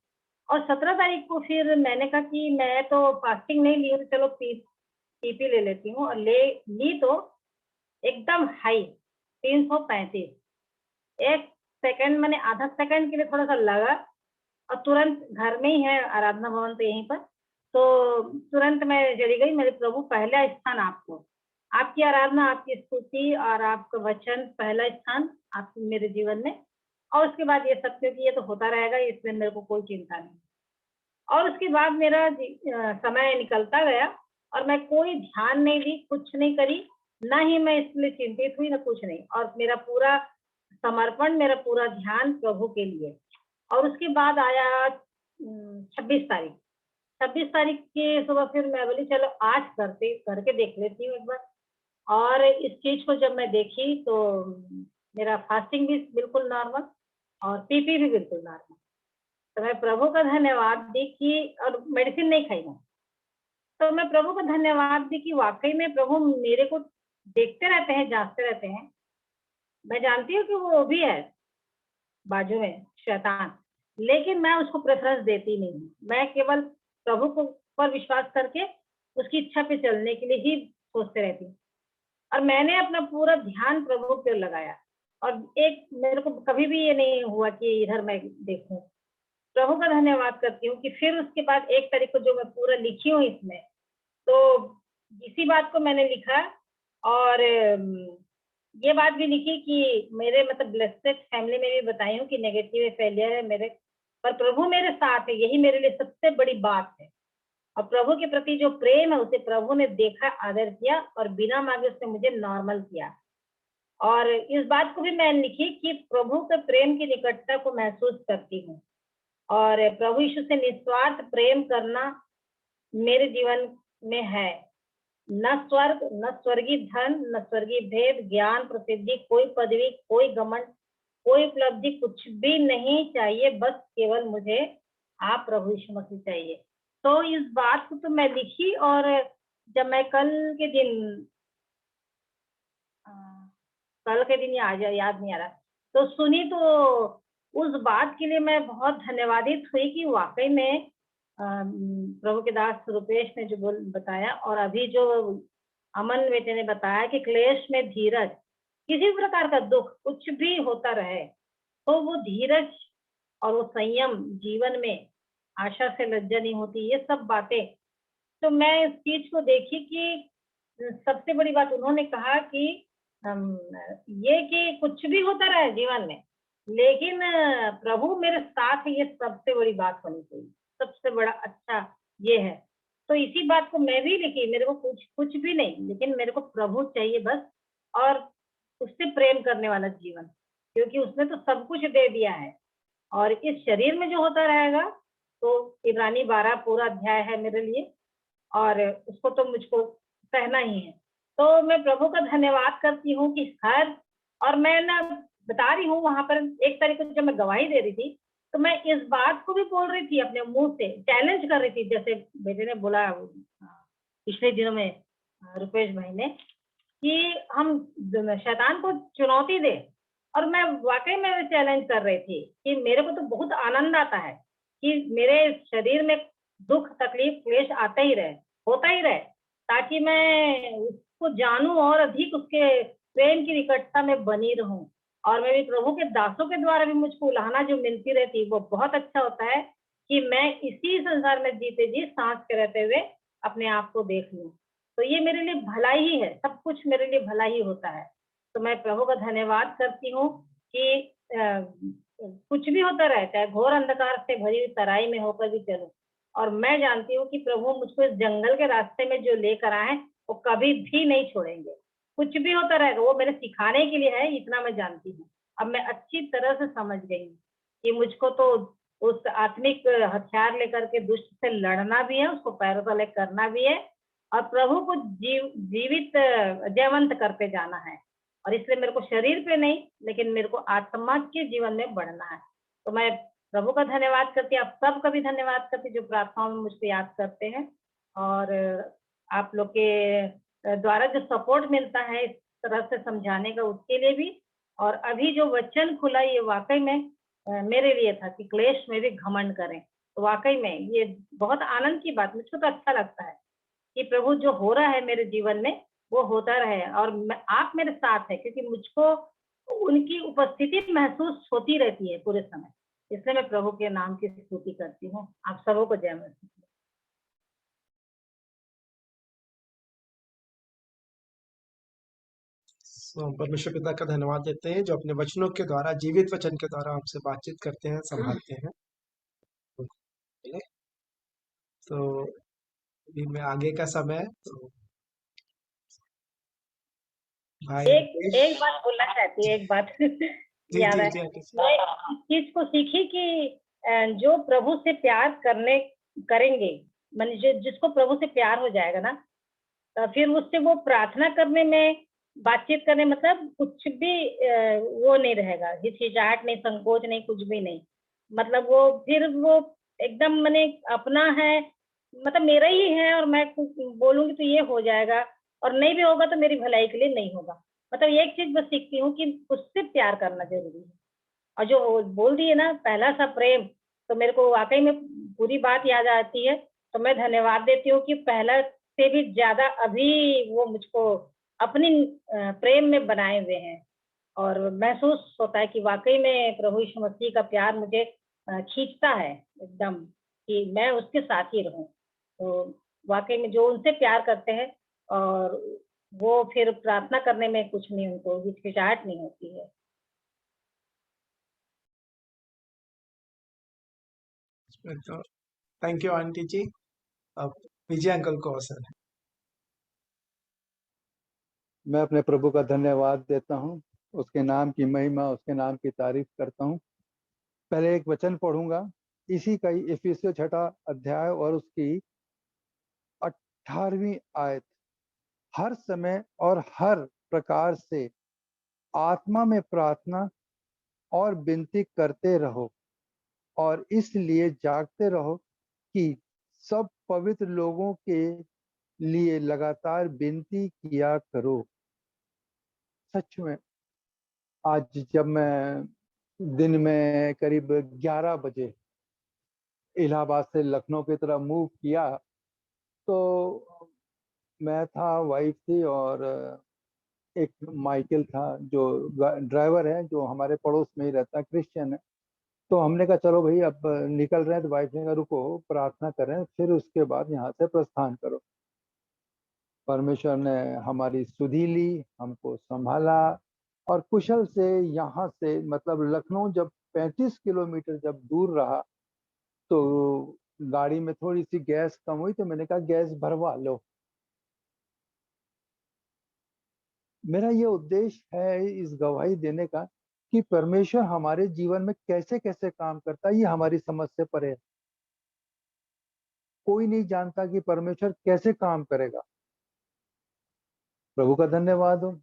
और 17 तारीख को फिर मैंने कहा कि मैं तो फास्टिंग नहीं ली हूँ, तो चलो पीपी ले लेती हूँ। और ली तो एकदम हाई 335। 1 सेकंड, मैंने आधा सेकंड के लिए थोड़ा सा लगा, और तुरंत, घर में ही है आराधना भवन तो यहीं पर, तो तुरंत मैं चली गई। मेरे प्रभु, पहला स्थान आपको, आपकी आराधना, आपकी स्तुति और आपका वचन पहला स्थान आप मेरे जीवन में। और उसके बाद ये सत्य कि ये तो होता रहेगा, इसमें मेरे को कोई चिंता नहीं। और उसके बाद मेरा समय निकलता गया, और मैं कोई ध्यान नहीं दी, कुछ नहीं करी, ना ही मैं इसलिए चिंतित हुई, ना कुछ नहीं। और मेरा पूरा समर्पण, मेरा पूरा ध्यान प्रभु के लिए। और उसके बाद आया 26 तारीख। 26 तारीख की सुबह फिर मैं बोली चलो आज करके देख लेती हूँ एक बार। और इस चीज को जब मैं देखी तो मेरा फास्टिंग भी बिल्कुल नॉर्मल, और पीपी भी बिल्कुल नॉर्मल। तो मैं प्रभु का धन्यवाद दी कि, और मेडिसिन नहीं खाई मैं, तो मैं प्रभु का धन्यवाद दी कि वाकई में प्रभु मेरे को देखते रहते हैं, जांचते रहते हैं। मैं जानती हूँ कि वो भी है बाजू में शैतान, लेकिन मैं उसको प्रेफरेंस देती नहीं हूँ। मैं केवल प्रभु को पर विश्वास करके उसकी इच्छा पे चलने के लिए ही सोचते रहती हूँ। और मैंने अपना पूरा ध्यान प्रभु पे लगाया, और मेरे को कभी भी ये नहीं हुआ कि इधर मैं देखूं। प्रभु का धन्यवाद करती हूँ कि फिर उसके बाद 1 तारीख को जो मैं पूरा लिखी हूँ इसमें, तो इसी बात को मैंने लिखा। और ये बात भी लिखी कि मेरे मतलब ब्लेस्ड फैमिली में भी बताई हूँ कि नेगेटिव फेलियर है मेरे पर प्रभु मेरे साथ है, यही मेरे लिए सबसे बड़ी बात है। और प्रभु के प्रति जो प्रेम है उसे प्रभु ने देखा, आदर किया और बिना मांगे उसने मुझे नॉर्मल किया। और इस बात को भी मैं लिखी कि प्रभु के प्रेम की निकटता को महसूस करती हूँ और प्रभु यीशु से निस्वार्थ प्रेम करना मेरे जीवन में है। न स्वर्ग, न स्वर्गीय धन, न स्वर्गीय भेद, ज्ञान, प्रसिद्धि, कोई पदवी, कोई घमंड, कोई उपलब्धि, कुछ भी नहीं चाहिए, बस केवल मुझे आप प्रभु यीशु मसीह चाहिए। तो इस बात को तो मैं लिखी और जब मैं कल के दिन याद नहीं आ रहा, तो सुनी तो उस बात के लिए मैं बहुत धन्यवादित हुई कि वाकई में प्रभु के दास रुपेश ने जो बताया और अभी जो अमन बेटे ने बताया कि क्लेश में धीरज, किसी प्रकार का दुख कुछ भी होता रहे तो वो धीरज और वो संयम जीवन में, आशा से लज्जा नहीं होती, ये सब बातें। तो मैं इस चीज को देखी कि सबसे बड़ी बात उन्होंने कहा कि ये कि कुछ भी होता रहे जीवन में, लेकिन प्रभु मेरे साथ है, ये सबसे बड़ी बात होनी चाहिए, सबसे बड़ा अच्छा ये है। तो इसी बात को मैं भी लिखी, मेरे को कुछ भी नहीं, लेकिन मेरे को प्रभु चाहिए बस, और उससे प्रेम करने वाला जीवन, क्योंकि उसने तो सब कुछ दे दिया है। और इस शरीर में जो होता रहेगा तो इब्रानी 12 पूरा अध्याय है मेरे लिए, और उसको तो मुझको सहना ही है। तो मैं प्रभु का धन्यवाद करती हूँ कि हर, और मैं ना बता रही हूँ वहां पर 1 तारीख को जब मैं गवाही दे रही थी तो मैं इस बात को भी बोल रही थी, अपने मुंह से चैलेंज कर रही थी, जैसे बेटे ने बोला पिछले दिनों में रुपेश भाई ने, कि हम शैतान को चुनौती दे। और मैं वाकई में चैलेंज कर रही थी कि मेरे को तो बहुत आनंद आता है कि मेरे शरीर में दुख, तकलीफ, क्लेश आता ही रहे, होता ही रहे, ताकि मैं उसको जानूं और अधिक उसके प्रेम की निकटता में बनी रहूं। और मेरे प्रभु के दासों के द्वारा भी मुझको उलाहना जो मिलती रहती, वो बहुत अच्छा होता है कि मैं इसी संसार में जीते जी सांस के रहते हुए अपने आप को देख लूं। तो ये मेरे लिए भलाई ही है, सब कुछ मेरे लिए भला ही होता है। तो मैं प्रभु का धन्यवाद करती हूँ कि कुछ भी होता रहे, चाहे घोर अंधकार से भरी हुई तराई में होकर भी चलूं, और मैं जानती हूँ कि प्रभु मुझको इस जंगल के रास्ते में जो लेकर आए वो कभी भी नहीं छोड़ेंगे। कुछ भी होता रहेगा वो मेरे सिखाने के लिए है, इतना मैं जानती हूँ। अब मैं अच्छी तरह से समझ गई कि मुझको तो उस आत्मिक हथियार लेकर के दुष्ट से लड़ना भी है, उसको पैरों तले करना भी है, और प्रभु को जीवित जयवंत करते जाना है। और इसलिए मेरे को शरीर पे नहीं, लेकिन मेरे को आत्मा के जीवन में बढ़ना है। तो मैं प्रभु का धन्यवाद करती, आप सबका भी धन्यवाद करती जो प्रार्थनाओं में मुझको याद करते हैं, और आप लोग के द्वारा जो सपोर्ट मिलता है इस तरह से समझाने का, उसके लिए भी। और अभी जो वचन खुला ये वाकई में मेरे लिए था कि क्लेश में भी घमंड करें। तो वाकई में ये बहुत आनंद की बात, मुझको तो अच्छा लगता है कि प्रभु जो हो रहा है मेरे जीवन में वो होता रहे, और आप मेरे साथ है, क्योंकि मुझको उनकी उपस्थिति महसूस होती रहती है पूरे समय। इसलिए मैं प्रभु के नाम की स्तुति करती हूँ। आप सबों को जय मसीह। तो हम परमेश्वर पिता का धन्यवाद देते हैं जो अपने वचनों के द्वारा, जीवित वचन के द्वारा हमसे बातचीत करते हैं, संभालते हैं। तो अभी मैं आगे का समय, तो भाई एक बात बोलना चाहती हूँ, एक बात जी याद जी है। जी मैं इस चीज को सीखी कि जो प्रभु से प्यार करेंगे, माने जिसको प्रभु से प्यार हो जाएगा ना, तो फिर उससे वो प्रार्थना करने में, बातचीत करने, मतलब कुछ भी वो नहीं रहेगा, हिचकिचाहट नहीं, संकोच नहीं, कुछ भी नहीं। मतलब वो फिर वो एकदम मैंने अपना है, मतलब मेरा ही है, और मैं कुछ बोलूंगी तो ये हो जाएगा, और नहीं भी होगा तो मेरी भलाई के लिए नहीं होगा। मतलब एक चीज बस सीखती हूँ कि उससे प्यार करना जरूरी है। और जो बोल दिए ना पहला सा प्रेम, तो मेरे को वाकई में पूरी बात याद आती है। तो मैं धन्यवाद देती हूँ कि पहला से भी ज्यादा अभी वो मुझको अपनी प्रेम में बनाए हुए हैं, और महसूस होता है कि वाकई में प्रभु यीशु मसीह का प्यार मुझे खींचता है एकदम, कि मैं उसके साथ ही रहूं। तो वाकई में जो उनसे प्यार करते हैं, और वो फिर प्रार्थना करने में कुछ नहीं, उनको हिचकिचाहट नहीं होती है। तो थैंक यू आंटी जी। अब विजय अंकल को अवसर है। मैं अपने प्रभु का धन्यवाद देता हूँ, उसके नाम की महिमा, उसके नाम की तारीफ करता हूँ। पहले एक वचन पढ़ूंगा, इसी का ही इफिसियों 6 अध्याय और उसकी 18वीं आयत। हर समय और हर प्रकार से आत्मा में प्रार्थना और विनती करते रहो, और इसलिए जागते रहो कि सब पवित्र लोगों के लिए लगातार विनती किया करो। सच में आज जब मैं दिन में करीब 11 बजे इलाहाबाद से लखनऊ की तरफ मूव किया, तो मैं था, वाइफ थी और एक माइकल था जो ड्राइवर है, जो हमारे पड़ोस में ही रहता है, क्रिश्चियन है। तो हमने कहा चलो भाई अब निकल रहे हैं, तो वाइफ ने कहा रुको प्रार्थना करें, फिर उसके बाद यहाँ से प्रस्थान करो। परमेश्वर ने हमारी सुधि ली, हमको संभाला और कुशल से यहाँ से, मतलब लखनऊ जब 35 किलोमीटर जब दूर रहा, तो गाड़ी में थोड़ी सी गैस कम हुई, तो मैंने कहा गैस भरवा लो। मेरा ये उद्देश्य है इस गवाही देने का कि परमेश्वर हमारे जीवन में कैसे कैसे काम करता है, ये हमारी समझ से परे है। कोई नहीं जानता कि परमेश्वर कैसे काम करेगा। प्रभु का धन्यवाद हो।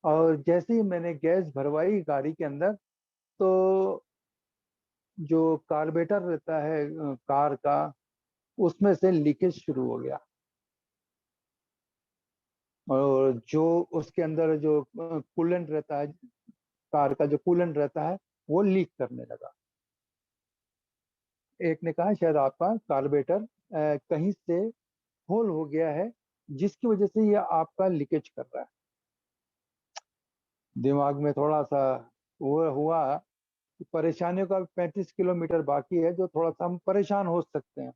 और जैसे ही मैंने गैस भरवाई गाड़ी के अंदर, तो जो कार्बोरेटर रहता है कार का, उसमें से लीकेज शुरू हो गया, और जो उसके अंदर जो कूलेंट रहता है, कार का जो कूलेंट रहता है, वो लीक करने लगा। एक ने कहा शायद आपका कार्बोरेटर कहीं से होल हो गया है, जिसकी वजह से ये आपका लीकेज कर रहा है। दिमाग में थोड़ा सा वो हुआ कि परेशानियों का 35 किलोमीटर बाकी है, जो थोड़ा सा हम परेशान हो सकते हैं।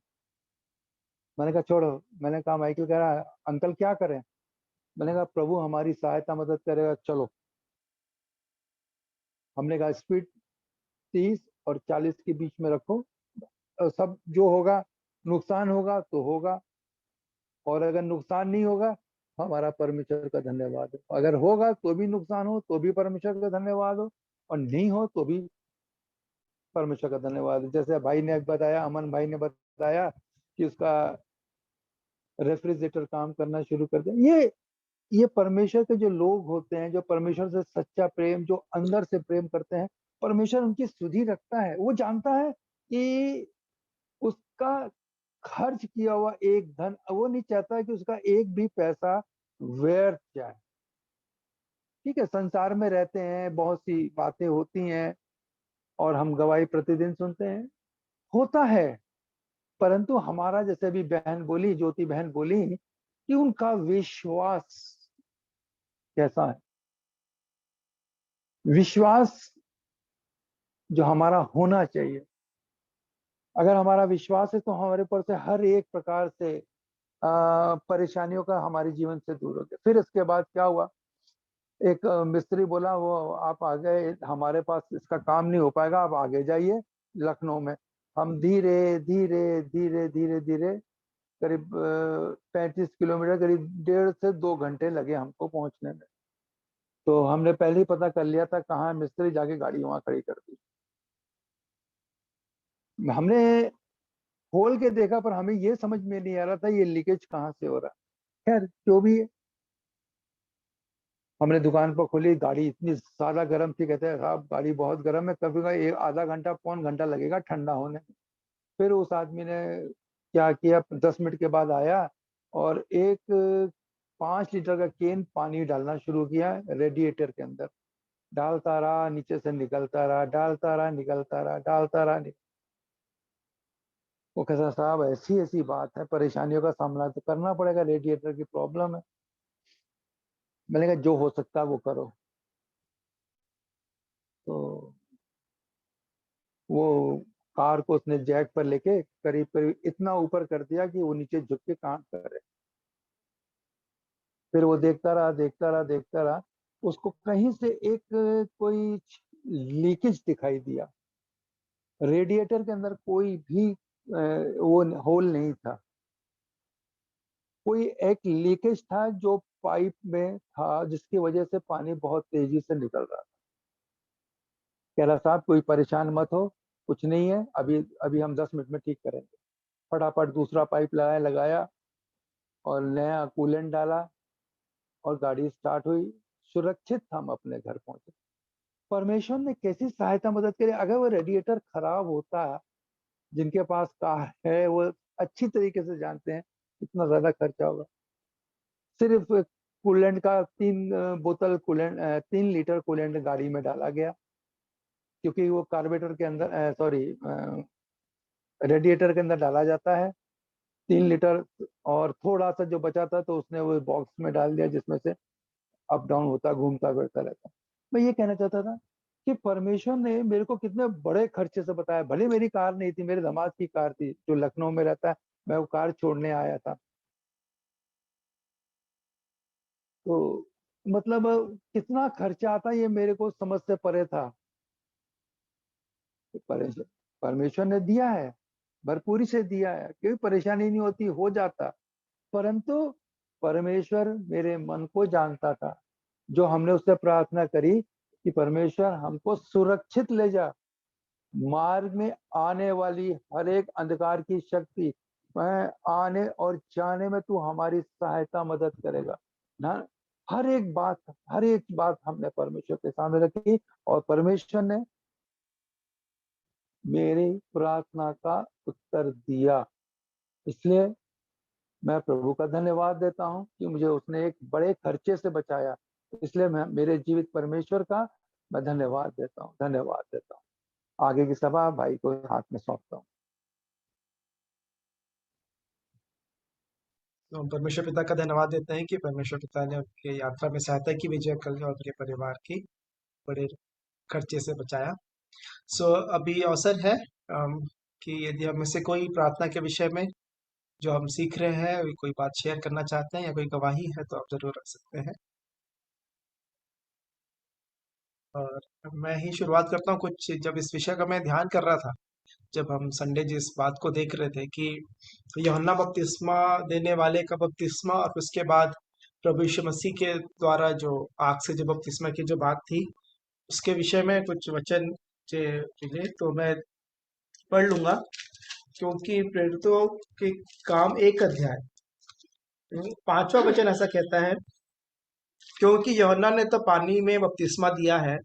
मैंने कहा छोड़ो। मैंने कहा, माइकल कह रहा है अंकल क्या करें? मैंने कहा प्रभु हमारी सहायता मदद करेगा, चलो। हमने कहा स्पीड 30 और 40 के बीच में रखो, सब जो होगा, नुकसान होगा तो होगा, और अगर नुकसान नहीं होगा, हमारा परमेश्वर का धन्यवाद हो। अगर होगा तो भी नुकसान हो तो भी परमेश्वर का धन्यवाद हो, और नहीं हो तो भी परमेश्वर का धन्यवाद हो। जैसे भाई ने बताया, अमन भाई ने बताया कि उसका रेफ्रिजरेटर काम करना शुरू कर दिया। ये परमेश्वर के जो लोग होते हैं, जो परमेश्वर से सच्चा प्रेम, जो अंदर से प्रेम करते हैं, परमेश्वर उनकी सुधि रखता है। वो जानता है कि उसका खर्च किया हुआ एक धन, वो नहीं चाहता कि उसका एक भी पैसा व्यर्थ जाए। ठीक है, संसार में रहते हैं, बहुत सी बातें होती हैं और हम गवाही प्रतिदिन सुनते हैं, होता है। परंतु हमारा, जैसे अभी बहन बोली, ज्योति बहन बोली, कि उनका विश्वास कैसा है। विश्वास जो हमारा होना चाहिए, अगर हमारा विश्वास है तो हमारे ऊपर से हर एक प्रकार से परेशानियों का हमारे जीवन से दूर हो गया। फिर इसके बाद क्या हुआ, एक मिस्त्री बोला वो आप आ गए, हमारे पास इसका काम नहीं हो पाएगा, आप आगे जाइए लखनऊ में। हम धीरे धीरे धीरे धीरे धीरे करीब 35 किलोमीटर, करीब 1.5 से 2 घंटे लगे हमको पहुंचने में। तो हमने पहले ही पता कर लिया था कहाँ है मिस्त्री, जाके गाड़ी वहां खड़ी कर दी। हमने खोल के देखा, पर हमें ये समझ में नहीं आ रहा था ये लीकेज कहाँ से हो रहा है। खैर जो भी है, हमने दुकान पर खोली, गाड़ी इतनी ज्यादा गर्म थी, कहते हैं साहब गाड़ी बहुत गर्म है, कभी कभी एक आधा घंटा पौन घंटा लगेगा ठंडा होने में। फिर उस आदमी ने क्या किया, 10 मिनट के बाद आया और एक 5 लीटर का केन पानी डालना शुरू किया रेडिएटर के अंदर। डालता रहा, नीचे से निकलता रहा, डालता रहा, निकलता रहा, डालता रहा। वो कहता साहब ऐसी ऐसी बात है, परेशानियों का सामना तो करना पड़ेगा, रेडिएटर की प्रॉब्लम है। मैंने कहा जो हो सकता है वो करो। तो वो कार को उसने जैक पर लेके करीब करीब इतना ऊपर कर दिया कि वो नीचे झुक के काम करे। फिर वो देखता रहा, देखता रहा, देखता रहा, उसको कहीं से एक कोई लीकेज दिखाई दिया। रेडिएटर के अंदर कोई भी वो होल नहीं था, कोई एक लीकेज था जो पाइप में था, जिसकी वजह से पानी बहुत तेजी से निकल रहा था। कह रहा साहब कोई परेशान मत हो, कुछ नहीं है, अभी अभी हम 10 मिनट में ठीक करेंगे। फटाफट दूसरा पाइप लगाया और नया कूलेंट डाला और गाड़ी स्टार्ट हुई। सुरक्षित हम अपने घर पहुंचे। परमेश्वर ने कैसी सहायता मदद करी। अगर वो रेडिएटर खराब होता, जिनके पास कार है वो अच्छी तरीके से जानते हैं कितना ज्यादा खर्चा होगा। सिर्फ कूलेंट का 3 लीटर कूलेंट गाड़ी में डाला गया, क्योंकि वो कार्बोरेटर के अंदर रेडिएटर के अंदर डाला जाता है 3 लीटर, और थोड़ा सा जो बचा था तो उसने वो बॉक्स में डाल दिया, जिसमें से अप डाउन होता, घूमता फिरता रहता। मैं ये कहना चाहता था कि परमेश्वर ने मेरे को कितने बड़े खर्चे से बताया। भले मेरी कार नहीं थी, मेरे दामाद की कार थी जो लखनऊ में रहता है, मैं वो कार छोड़ने आया था। तो मतलब कितना खर्चा आता ये मेरे को समझ से परे था। परमेश्वर ने दिया है, भरपूरी से दिया है, कोई परेशानी नहीं होती, हो जाता। परंतु परमेश्वर मेरे मन को जानता था। जो हमने उससे प्रार्थना करी कि परमेश्वर हमको सुरक्षित ले जा, मार्ग में आने वाली हर एक अंधकार की शक्ति मैं आने और जाने में तू हमारी सहायता मदद करेगा ना। हर एक बात हमने परमेश्वर के सामने रखी और परमेश्वर ने मेरी प्रार्थना का उत्तर दिया। इसलिए मैं प्रभु का धन्यवाद देता हूं कि मुझे उसने एक बड़े खर्चे से बचाया। इसलिए मैं मेरे जीवित परमेश्वर का मैं धन्यवाद देता हूं। आगे की सभा भाई को हाथ में सौंपता हूँ। तो हम परमेश्वर पिता का धन्यवाद देते हैं कि परमेश्वर पिता ने उनकी यात्रा में सहायता की, विजय कल और उनके परिवार की बड़े खर्चे से बचाया। सो अभी अवसर है कि यदि हम में से कोई प्रार्थना के विषय में जो हम सीख रहे हैं कोई बात शेयर करना चाहते हैं या कोई गवाही है तो आप जरूर रख सकते हैं। और मैं ही शुरुआत करता हूँ। कुछ जब इस विषय का मैं ध्यान कर रहा था, जब हम संडे जिस बात को देख रहे थे कि यूहन्ना बपतिस्मा देने वाले का बपतिस्मा और उसके बाद प्रभु यीशु मसीह के द्वारा जो आग से जो बपतिस्मा की जो बात थी, उसके विषय में कुछ वचन मिले तो मैं पढ़ लूंगा। क्योंकि प्रेरितों के काम 1 अध्याय 5वां वचन ऐसा कहता है, क्योंकि यूहन्ना ने तो पानी में बपतिस्मा दिया है,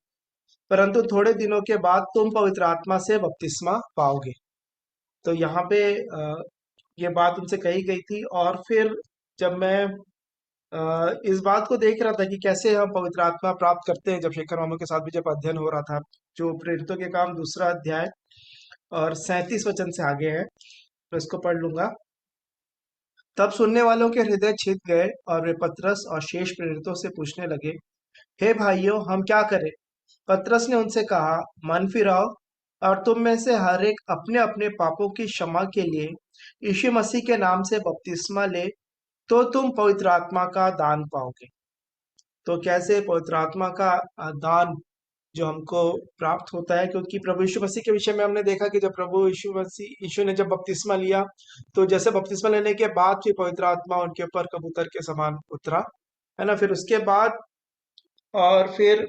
परंतु थोड़े दिनों के बाद तुम पवित्र आत्मा से बपतिस्मा पाओगे। तो यहाँ पे ये बात उनसे कही गई थी। और फिर जब मैं इस बात को देख रहा था कि कैसे हम पवित्र आत्मा प्राप्त करते हैं, जब शेखर मामू के साथ भी जब अध्ययन हो रहा था, जो प्रेरितों के काम 2 अध्याय और 37 वचन से आगे है, तो इसको पढ़ लूंगा। तब सुनने वालों के हृदय छिद गए और वे पतरस और शेष प्रेरितों से पूछने लगे, हे भाइयों, हम क्या करें? पतरस ने उनसे कहा, मन फिराओ और तुम में से हर एक अपने अपने पापों की क्षमा के लिए यीशु मसीह के नाम से बपतिस्मा ले, तो तुम पवित्र आत्मा का दान पाओगे। तो कैसे पवित्र आत्मा का दान जो हमको प्राप्त होता है? क्योंकि प्रभु यीशु मसीह के विषय में हमने देखा कि जब प्रभु यीशु ने जब बपतिस्मा लिया, तो जैसे बपतिस्मा लेने के बाद फिर पवित्र आत्मा उनके ऊपर कबूतर के समान उतरा, है ना। फिर उसके बाद और फिर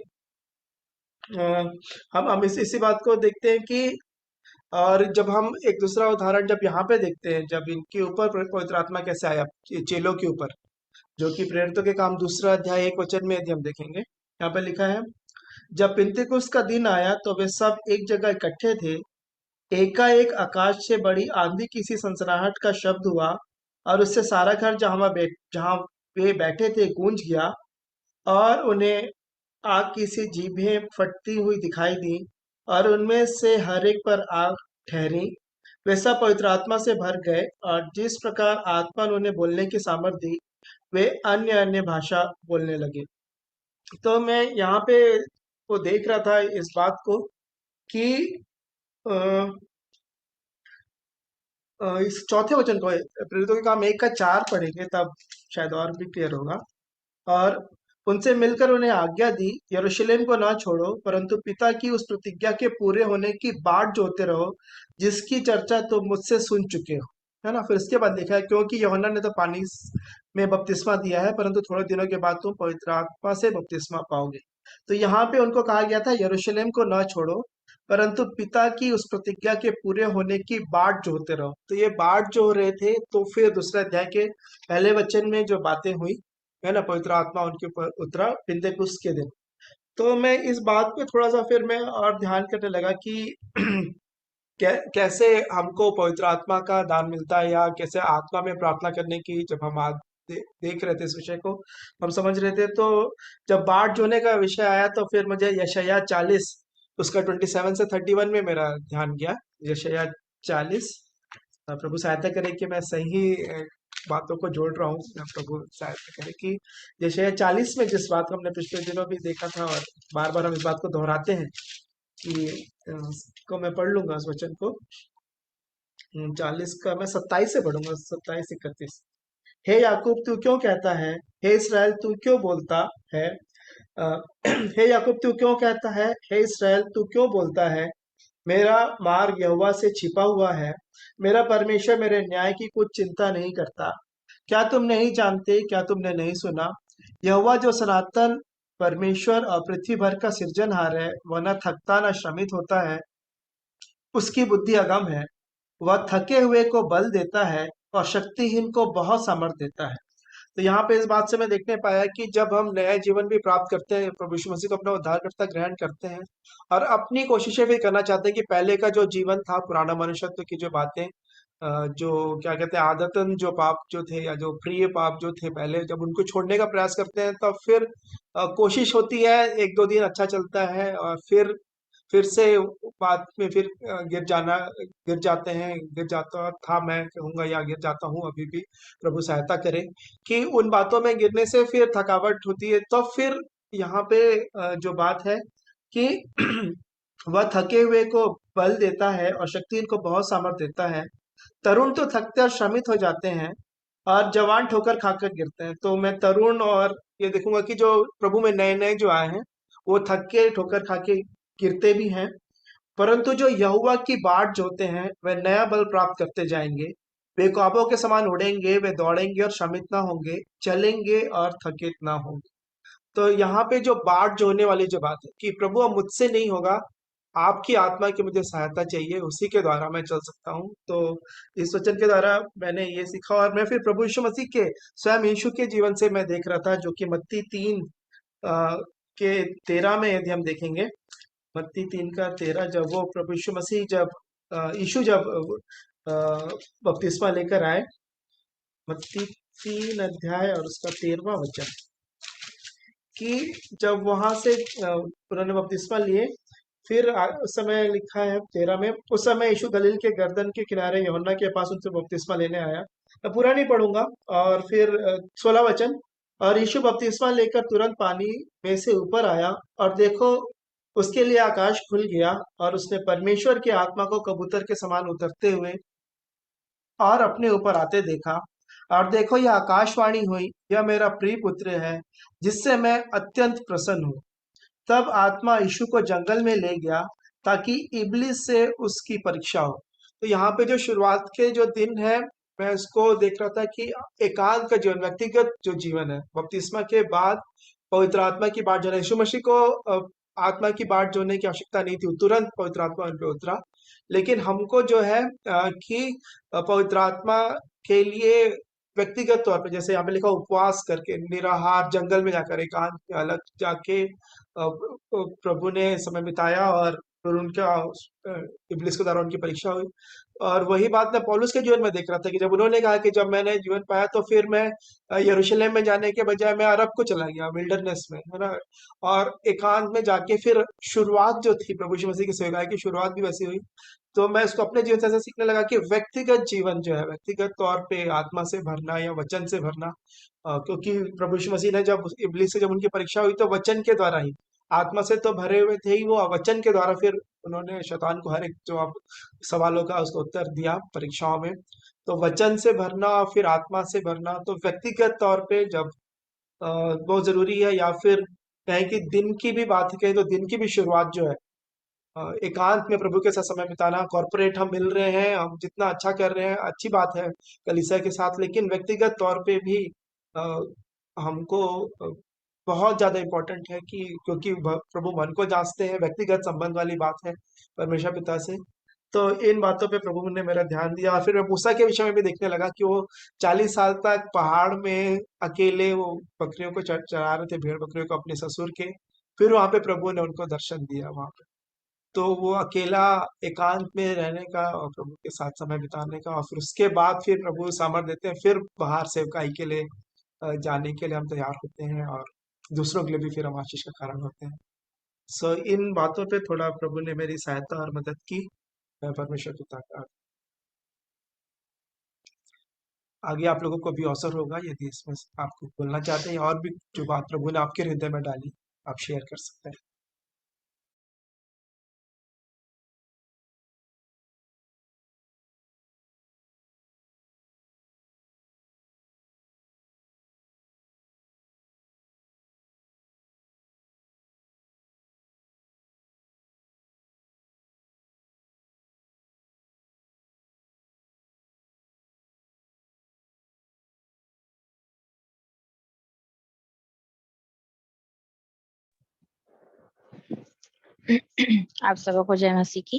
हम इसी बात को देखते हैं कि और जब हम एक दूसरा उदाहरण जब यहाँ पे देखते हैं, जब इनके ऊपर पवित्र आत्मा कैसे आया चेलों के ऊपर, जो कि प्रेरितों के काम 2 अध्याय 1 वचन में यदि हम देखेंगे, यहाँ पे लिखा है, जब पिन्तेकुस्त का दिन आया तो वे सब एक जगह इकट्ठे थे। एकाएक आकाश से बड़ी आंधी की सी सनसनाहट का शब्द हुआ और उससे सारा घर जहाँ वे बैठे थे गूंज गया, और उन्हें आग की सी जीभें फटती हुई दिखाई दी और उनमें से हर एक पर आग ठहरी। वे सब पवित्र आत्मा से भर गए और जिस प्रकार आत्मा ने उन्हें बोलने की सामर्थ्य दी, वे अन्य अन्य भाषा बोलने लगे। तो मैं यहाँ पे वो देख रहा था इस बात को कि अ, इस चौथे वचन को प्रेरितों के काम 1 का 4 पढ़ेंगे तब शायद और भी क्लियर होगा। और उनसे मिलकर उन्हें आज्ञा दी, यरूशलेम को ना छोड़ो, परंतु पिता की उस प्रतिज्ञा के पूरे होने की बाट जोते रहो, जिसकी चर्चा तुम मुझसे सुन चुके हो। है ना। फिर इसके बाद लिखा है, क्योंकि यूहन्ना ने तो पानी में बपतिस्मा दिया है, परंतु थोड़े दिनों के बाद तुम पवित्र आत्मा से बपतिस्मा पाओगे। तो यहाँ पे उनको कहा गया था, यरूशलेम को ना छोड़ो, परंतु पिता की उस प्रतिज्ञा के पूरे होने की बाट जोते रहो। तो ये बाट जो रहे थे, तो फिर दूसरे अध्याय के पहले वचन में जो बातें हुई, है ना, पवित्र आत्मा उनके ऊपर उतरा पिन्तेकुस्त के दिन। तो मैं इस बात पे थोड़ा सा फिर मैं और ध्यान करने लगा कि कैसे हमको पवित्र आत्मा का दान मिलता है, या कैसे आत्मा में प्रार्थना करने की, जब हम देख रहे थे इस विषय को, हम समझ रहे थे। तो जब बाट जोने का विषय आया, तो फिर मुझे यशायाह 40 उसका 27 से 31 में मेरा ध्यान गया। यशायाह 40, प्रभु सहायता करे कि मैं सही बातों को जोड़ रहा हूँ। प्रभु सहायता करे कि यशायाह 40 में जिस बात को हमने पिछले दिनों भी देखा था, और बार बार हम इस बात को दोहराते हैं कि को मैं पढ़ लूंगा उस वचन को। 40 का मैं 27 से पढ़ूंगा, 27 31। हे याकूब तू क्यों कहता है, हे इसराइल तू क्यों बोलता है, हे याकूब तू क्यों कहता है, हे इसराइल तू क्यों बोलता है, मेरा मार्ग यहोवा से छिपा हुआ है, मेरा परमेश्वर मेरे न्याय की कुछ चिंता नहीं करता। क्या तुम नहीं जानते, क्या तुमने नहीं सुना, यहोवा जो सनातन परमेश्वर और पृथ्वी भर का सृजनहार है, वह न थकता न श्रमित होता है, उसकी बुद्धि अगम है, वह थके हुए को बल देता है और शक्तिहीन को बहुत सामर्थ देता है। तो यहाँ पे इस बात से मैं देखने पाया कि जब हम नया जीवन भी प्राप्त करते हैं, प्रभु यीशु मसीह को अपना उद्धारकर्ता ग्रहण करते हैं, और अपनी कोशिशें भी करना चाहते हैं कि पहले का जो जीवन था, पुराना मनुष्यत्व की जो बातें, जो क्या कहते हैं, आदतन जो पाप जो थे, या जो प्रिय पाप जो थे पहले, जब उनको छोड़ने का प्रयास करते हैं, तब फिर कोशिश होती है, एक दो दिन अच्छा चलता है, और फिर से बाद में फिर गिर जाते हैं, गिर जाता था, मैं कहूंगा, या गिर जाता हूँ अभी भी। प्रभु सहायता करे कि उन बातों में गिरने से फिर थकावट होती है। तो फिर यहाँ पे जो बात है कि वह थके हुए को बल देता है और शक्ति इनको बहुत सामर्थ देता है। तरुण तो थकते और श्रमित हो जाते हैं, और जवान ठोकर खाकर गिरते हैं। तो मैं तरुण और ये देखूंगा कि जो प्रभु में नए नए जो आए हैं, वो थक के ठोकर खा के गिरते भी हैं, परंतु जो यहोवा की बाट जोते हैं, वे नया बल प्राप्त करते जाएंगे, वे ख्वाबों के समान उड़ेंगे, वे दौड़ेंगे और श्रमित ना होंगे, चलेंगे और थकित ना होंगे। तो यहाँ पे जो बाट जोड़ने वाली जो बात है कि प्रभु अब मुझसे नहीं होगा, आपकी आत्मा की मुझे सहायता चाहिए, उसी के द्वारा मैं चल सकता हूँ। तो इस वचन के द्वारा मैंने ये सीखा, और मैं फिर प्रभु यीशु मसीह के स्वयं यीशु के जीवन से मैं देख रहा था, जो कि मत्ती 3 के 13 में यदि हम देखेंगे, मत्ती 3 का 13, जब वो प्रभु यीशु मसीह यीशु जब बपतिस्मा लेकर आए, मत्ती 3 अध्याय और उसका 13वां वचन, कि जब वहां से उन्होंने बपतिस्मा लिए, फिर उस समय लिखा है 13 में, उस समय यीशु गलील के गर्दन के किनारे यूहन्ना के पास उनसे बपतिस्मा लेने आया। मैं पूरा नहीं पढ़ूंगा। और फिर 16 वचन, और यीशु बपतिस्मा लेकर तुरंत पानी में से ऊपर आया, और देखो उसके लिए आकाश खुल गया, और उसने परमेश्वर की आत्मा को कबूतर के समान उतरते हुए और अपने ऊपर आते देखा। और देखो यह आकाशवाणी हुई, यह मेरा प्रिय पुत्र है, जिससे मैं अत्यंत प्रसन्न हूँ। तब आत्मा यीशु को जंगल में ले गया, ताकि इब्लिस से उसकी परीक्षा हो। तो यहाँ पे जो शुरुआत के जो दिन है, मैं उसको देख रहा था कि एकांत का जीवन, व्यक्तिगत जो जीवन है, बपतिस्मा के बाद पवित्र आत्मा की बाट जोड़ना। यीशु मसीह को आत्मा की बाट जोड़ने की आवश्यकता नहीं थी, तुरंत पवित्र आत्मा उन पे उतरा। लेकिन हमको जो है कि पवित्र आत्मा के लिए व्यक्तिगत तौर पे, जैसे यहाँ पे लिखा, उपवास करके, निराहार, जंगल में जाकर, एकांत में अलग जाके प्रभु ने समय बिताया, और फिर उनका इब्लिस के द्वारा उनकी परीक्षा हुई। और वही बात मैं पौलुस के जीवन में देख रहा था कि जब उन्होंने कहा कि जब मैंने जीवन पाया, तो फिर मैं यरूशलेम में जाने के बजाय मैं अरब को चला गया, विल्डरनेस में, है ना, और एकांत में जाके फिर शुरुआत जो थी प्रभु यीशु मसीह की सेवा की शुरुआत भी वैसी हुई। तो मैं इसको अपने जीवन से ऐसा सीखने लगा कि व्यक्तिगत जीवन जो है, व्यक्तिगत तौर पे आत्मा से भरना या वचन से भरना, क्योंकि प्रभु यीशु मसीह ने जब इब्लिस से जब उनकी परीक्षा हुई, तो वचन के द्वारा ही, आत्मा से तो भरे हुए थे ही वो, वचन के द्वारा फिर उन्होंने शैतान को हर एक जवाब सवालों का उसको उत्तर दिया परीक्षाओं में। तो वचन से भरना और फिर आत्मा से भरना, तो व्यक्तिगत तौर पे जब बहुत ज़रूरी है, या फिर कहें कि दिन की भी बात कहें तो दिन की भी शुरुआत जो है एकांत में प्रभु के साथ समय बिताना। कॉर्पोरेट हम मिल रहे हैं, हम जितना अच्छा कर रहे हैं अच्छी बात है कलीसिया के साथ, लेकिन व्यक्तिगत तौर पे भी अ, हमको बहुत ज़्यादा इम्पोर्टेंट है कि क्योंकि प्रभु मन को जांचते हैं, व्यक्तिगत संबंध वाली बात है परमेश्वर पिता से। तो इन बातों पे प्रभु ने मेरा ध्यान दिया, और फिर मैं मूसा के विषय में भी देखने लगा कि वो 40 साल तक पहाड़ में अकेले वो बकरियों को चरा रहे थे, भेड़ बकरियों को अपने ससुर के। फिर वहां पे प्रभु ने उनको दर्शन दिया वहां पे। तो वो अकेला एकांत में रहने का और प्रभु के साथ समय बिताने का, और फिर उसके बाद फिर प्रभु सामर्थ्य देते हैं, फिर बाहर सेवकाई के लिए जाने के लिए हम तैयार होते हैं, और दूसरों के लिए भी फिर हम आशीष का कारण होते हैं। सो इन बातों पे थोड़ा प्रभु ने मेरी सहायता और मदद की। मैं परमेश्वर पिता का आगे आप लोगों को भी अवसर होगा, यदि इसमें आप कुछ बोलना चाहते हैं और भी जो बात प्रभु ने आपके हृदय में डाली, आप शेयर कर सकते हैं। आप सबों को जय मसीह की।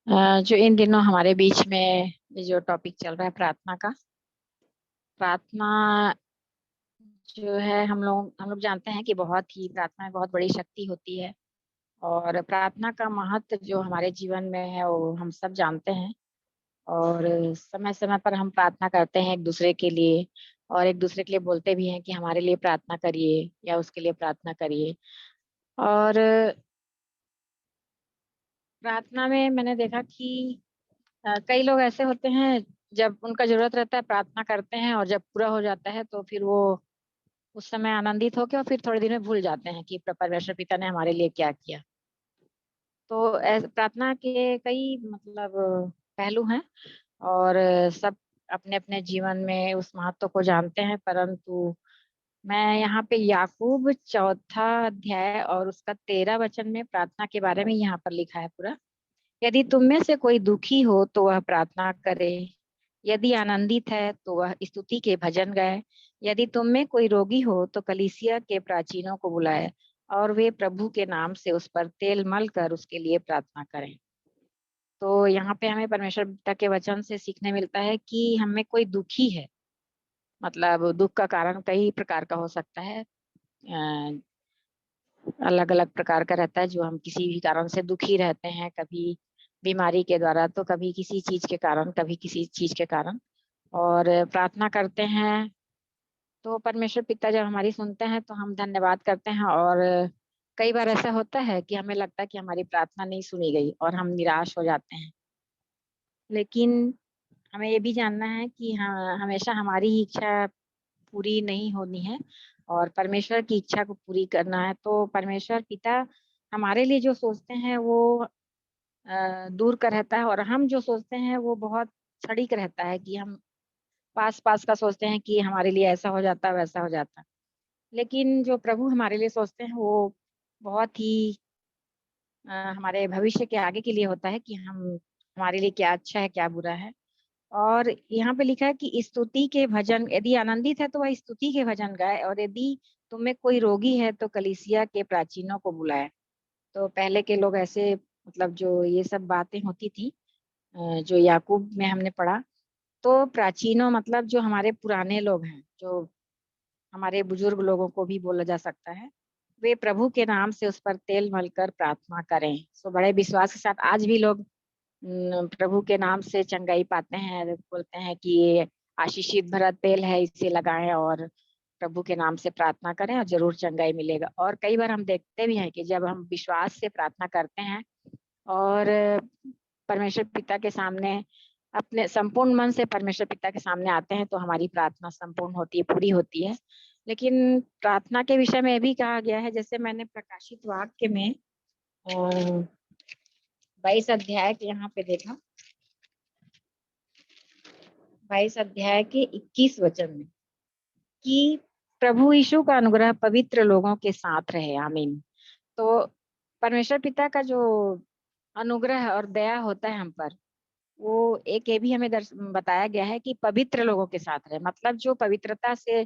जो इन दिनों हमारे बीच में ये जो टॉपिक चल रहा है प्रार्थना का, प्रार्थना जो है हम लोग जानते हैं कि प्रार्थना में बहुत बड़ी शक्ति होती है, और प्रार्थना का महत्व जो हमारे जीवन में है वो हम सब जानते हैं। और समय समय पर हम प्रार्थना करते हैं एक दूसरे के लिए, और एक दूसरे के लिए बोलते भी हैं कि हमारे लिए प्रार्थना करिए या उसके लिए प्रार्थना करिए। और प्रार्थना में मैंने देखा कि कई लोग ऐसे होते हैं, जब उनका जरूरत रहता है प्रार्थना करते हैं, और जब पूरा हो जाता है तो फिर वो उस समय आनंदित होकर और फिर थोड़े दिन में भूल जाते हैं कि परमेश्वर पिता ने हमारे लिए क्या किया। तो प्रार्थना के कई मतलब पहलू हैं, और सब अपने अपने जीवन में उस महत्व को जानते हैं, परंतु मैं यहाँ पे याकूब 4 अध्याय और उसका 13 वचन में प्रार्थना के बारे में यहाँ पर लिखा है पूरा। यदि तुम में से कोई दुखी हो तो वह प्रार्थना करे, यदि आनंदित है तो वह स्तुति के भजन गाए, यदि तुम में कोई रोगी हो तो कलीसिया के प्राचीनों को बुलाए और वे प्रभु के नाम से उस पर तेल मल कर उसके लिए प्रार्थना करें। तो यहाँ पे हमें परमेश्वर पिता के वचन से सीखने मिलता है कि हमें कोई दुखी है, मतलब दुख का कारण कई प्रकार का हो सकता है, अलग अलग प्रकार का रहता है जो हम किसी भी कारण से दुखी रहते हैं, कभी बीमारी के द्वारा, तो कभी किसी चीज के कारण, कभी किसी चीज के कारण। और प्रार्थना करते हैं तो परमेश्वर पिता जब हमारी सुनते हैं तो हम धन्यवाद करते हैं, और कई बार ऐसा होता है कि हमें लगता है कि हमारी प्रार्थना नहीं सुनी गई और हम निराश हो जाते हैं। लेकिन हमें ये भी जानना है कि हाँ, हमेशा हमारी ही इच्छा पूरी नहीं होनी है और परमेश्वर की इच्छा को पूरी करना है। तो परमेश्वर पिता हमारे लिए जो सोचते हैं वो दूर का रहता है, और हम जो सोचते हैं वो बहुत क्षणिक रहता है कि हम पास पास का सोचते हैं कि हमारे लिए ऐसा हो जाता वैसा हो जाता। लेकिन जो प्रभु हमारे लिए सोचते हैं वो बहुत ही हमारे भविष्य के आगे के लिए होता है कि हम हमारे लिए क्या अच्छा है क्या बुरा है। और यहाँ पे लिखा है कि स्तुति के भजन, यदि आनंदित है तो वह स्तुति के भजन गाए, और यदि तुम्हें कोई रोगी है तो कलीसिया के प्राचीनों को बुलाए। तो पहले के लोग ऐसे, मतलब जो ये सब बातें होती थी जो याकूब में हमने पढ़ा, तो प्राचीनों मतलब जो हमारे पुराने लोग हैं, जो हमारे बुजुर्ग लोगों को भी बोला जा सकता है, वे प्रभु के नाम से उस पर तेल मलकर प्रार्थना करें। सो बड़े विश्वास के साथ आज भी लोग प्रभु के नाम से चंगाई पाते हैं, बोलते हैं कि ये आशीषित भरा तेल है, इसे लगाएं और प्रभु के नाम से प्रार्थना करें और जरूर चंगाई मिलेगा। और कई बार हम देखते भी हैं कि जब हम विश्वास से प्रार्थना करते हैं और परमेश्वर पिता के सामने अपने संपूर्ण मन से परमेश्वर पिता के सामने आते हैं तो हमारी प्रार्थना संपूर्ण होती है, पूरी होती है। लेकिन प्रार्थना के विषय में भी कहा गया है, जैसे मैंने प्रकाशित वाक्य में 22 अध्याय के यहाँ पे देखा, 22 अध्याय के 21 वचन में, कि प्रभु यीशु का अनुग्रह पवित्र लोगों के साथ रहे। आमीन। तो परमेश्वर पिता का जो अनुग्रह और दया होता है हम पर, वो एक ये भी हमें बताया गया है कि पवित्र लोगों के साथ रहे, मतलब जो पवित्रता से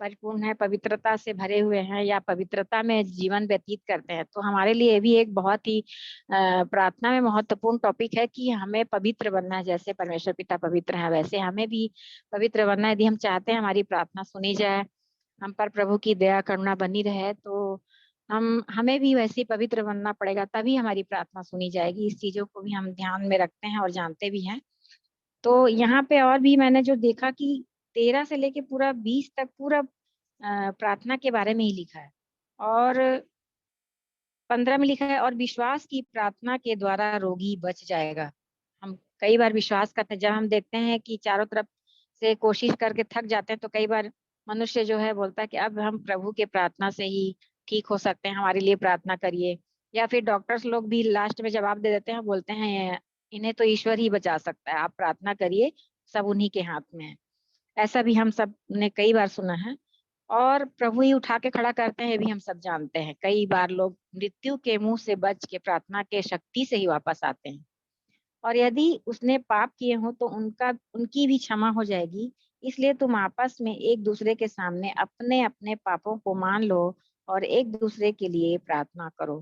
परिपूर्ण है, पवित्रता से भरे हुए हैं या पवित्रता में जीवन व्यतीत करते हैं। तो हमारे लिए ये भी एक बहुत ही प्रार्थना में महत्वपूर्ण टॉपिक है कि हमें पवित्र बनना है। जैसे परमेश्वर पिता पवित्र है, वैसे हमें भी पवित्र बनना है। यदि हम चाहते हैं हमारी प्रार्थना सुनी जाए, हम पर प्रभु की दया करुणा बनी रहे, तो हमें भी वैसे पवित्र बनना पड़ेगा, तभी हमारी प्रार्थना सुनी जाएगी। इस चीजों को भी हम ध्यान में रखते हैं और जानते भी हैं। तो यहाँ पे और भी मैंने जो देखा कि 13 से लेके पूरा 20 तक पूरा प्रार्थना के बारे में ही लिखा है, और 15 में लिखा है, और विश्वास की प्रार्थना के द्वारा रोगी बच जाएगा। हम कई बार विश्वास करते हैं, जब हम देखते हैं कि चारों तरफ से कोशिश करके थक जाते हैं, तो कई बार मनुष्य जो है बोलता है कि अब हम प्रभु के प्रार्थना से ही ठीक हो सकते हैं, हमारे लिए प्रार्थना करिए। या फिर डॉक्टर्स लोग भी लास्ट में जवाब दे देते हैं, बोलते हैं इन्हें तो ईश्वर ही बचा सकता है, आप प्रार्थना करिए, सब उन्हीं के हाथ में है। ऐसा भी हम सब ने कई बार सुना है, और प्रभु ही उठा के खड़ा करते हैं, ये भी हम सब जानते हैं। कई बार लोग मृत्यु के मुंह से बच के प्रार्थना के शक्ति से ही वापस आते हैं, और यदि उसने पाप किए हो तो उनकी भी क्षमा हो जाएगी। इसलिए तुम आपस में एक दूसरे के सामने अपने अपने पापों को मान लो और एक दूसरे के लिए प्रार्थना करो।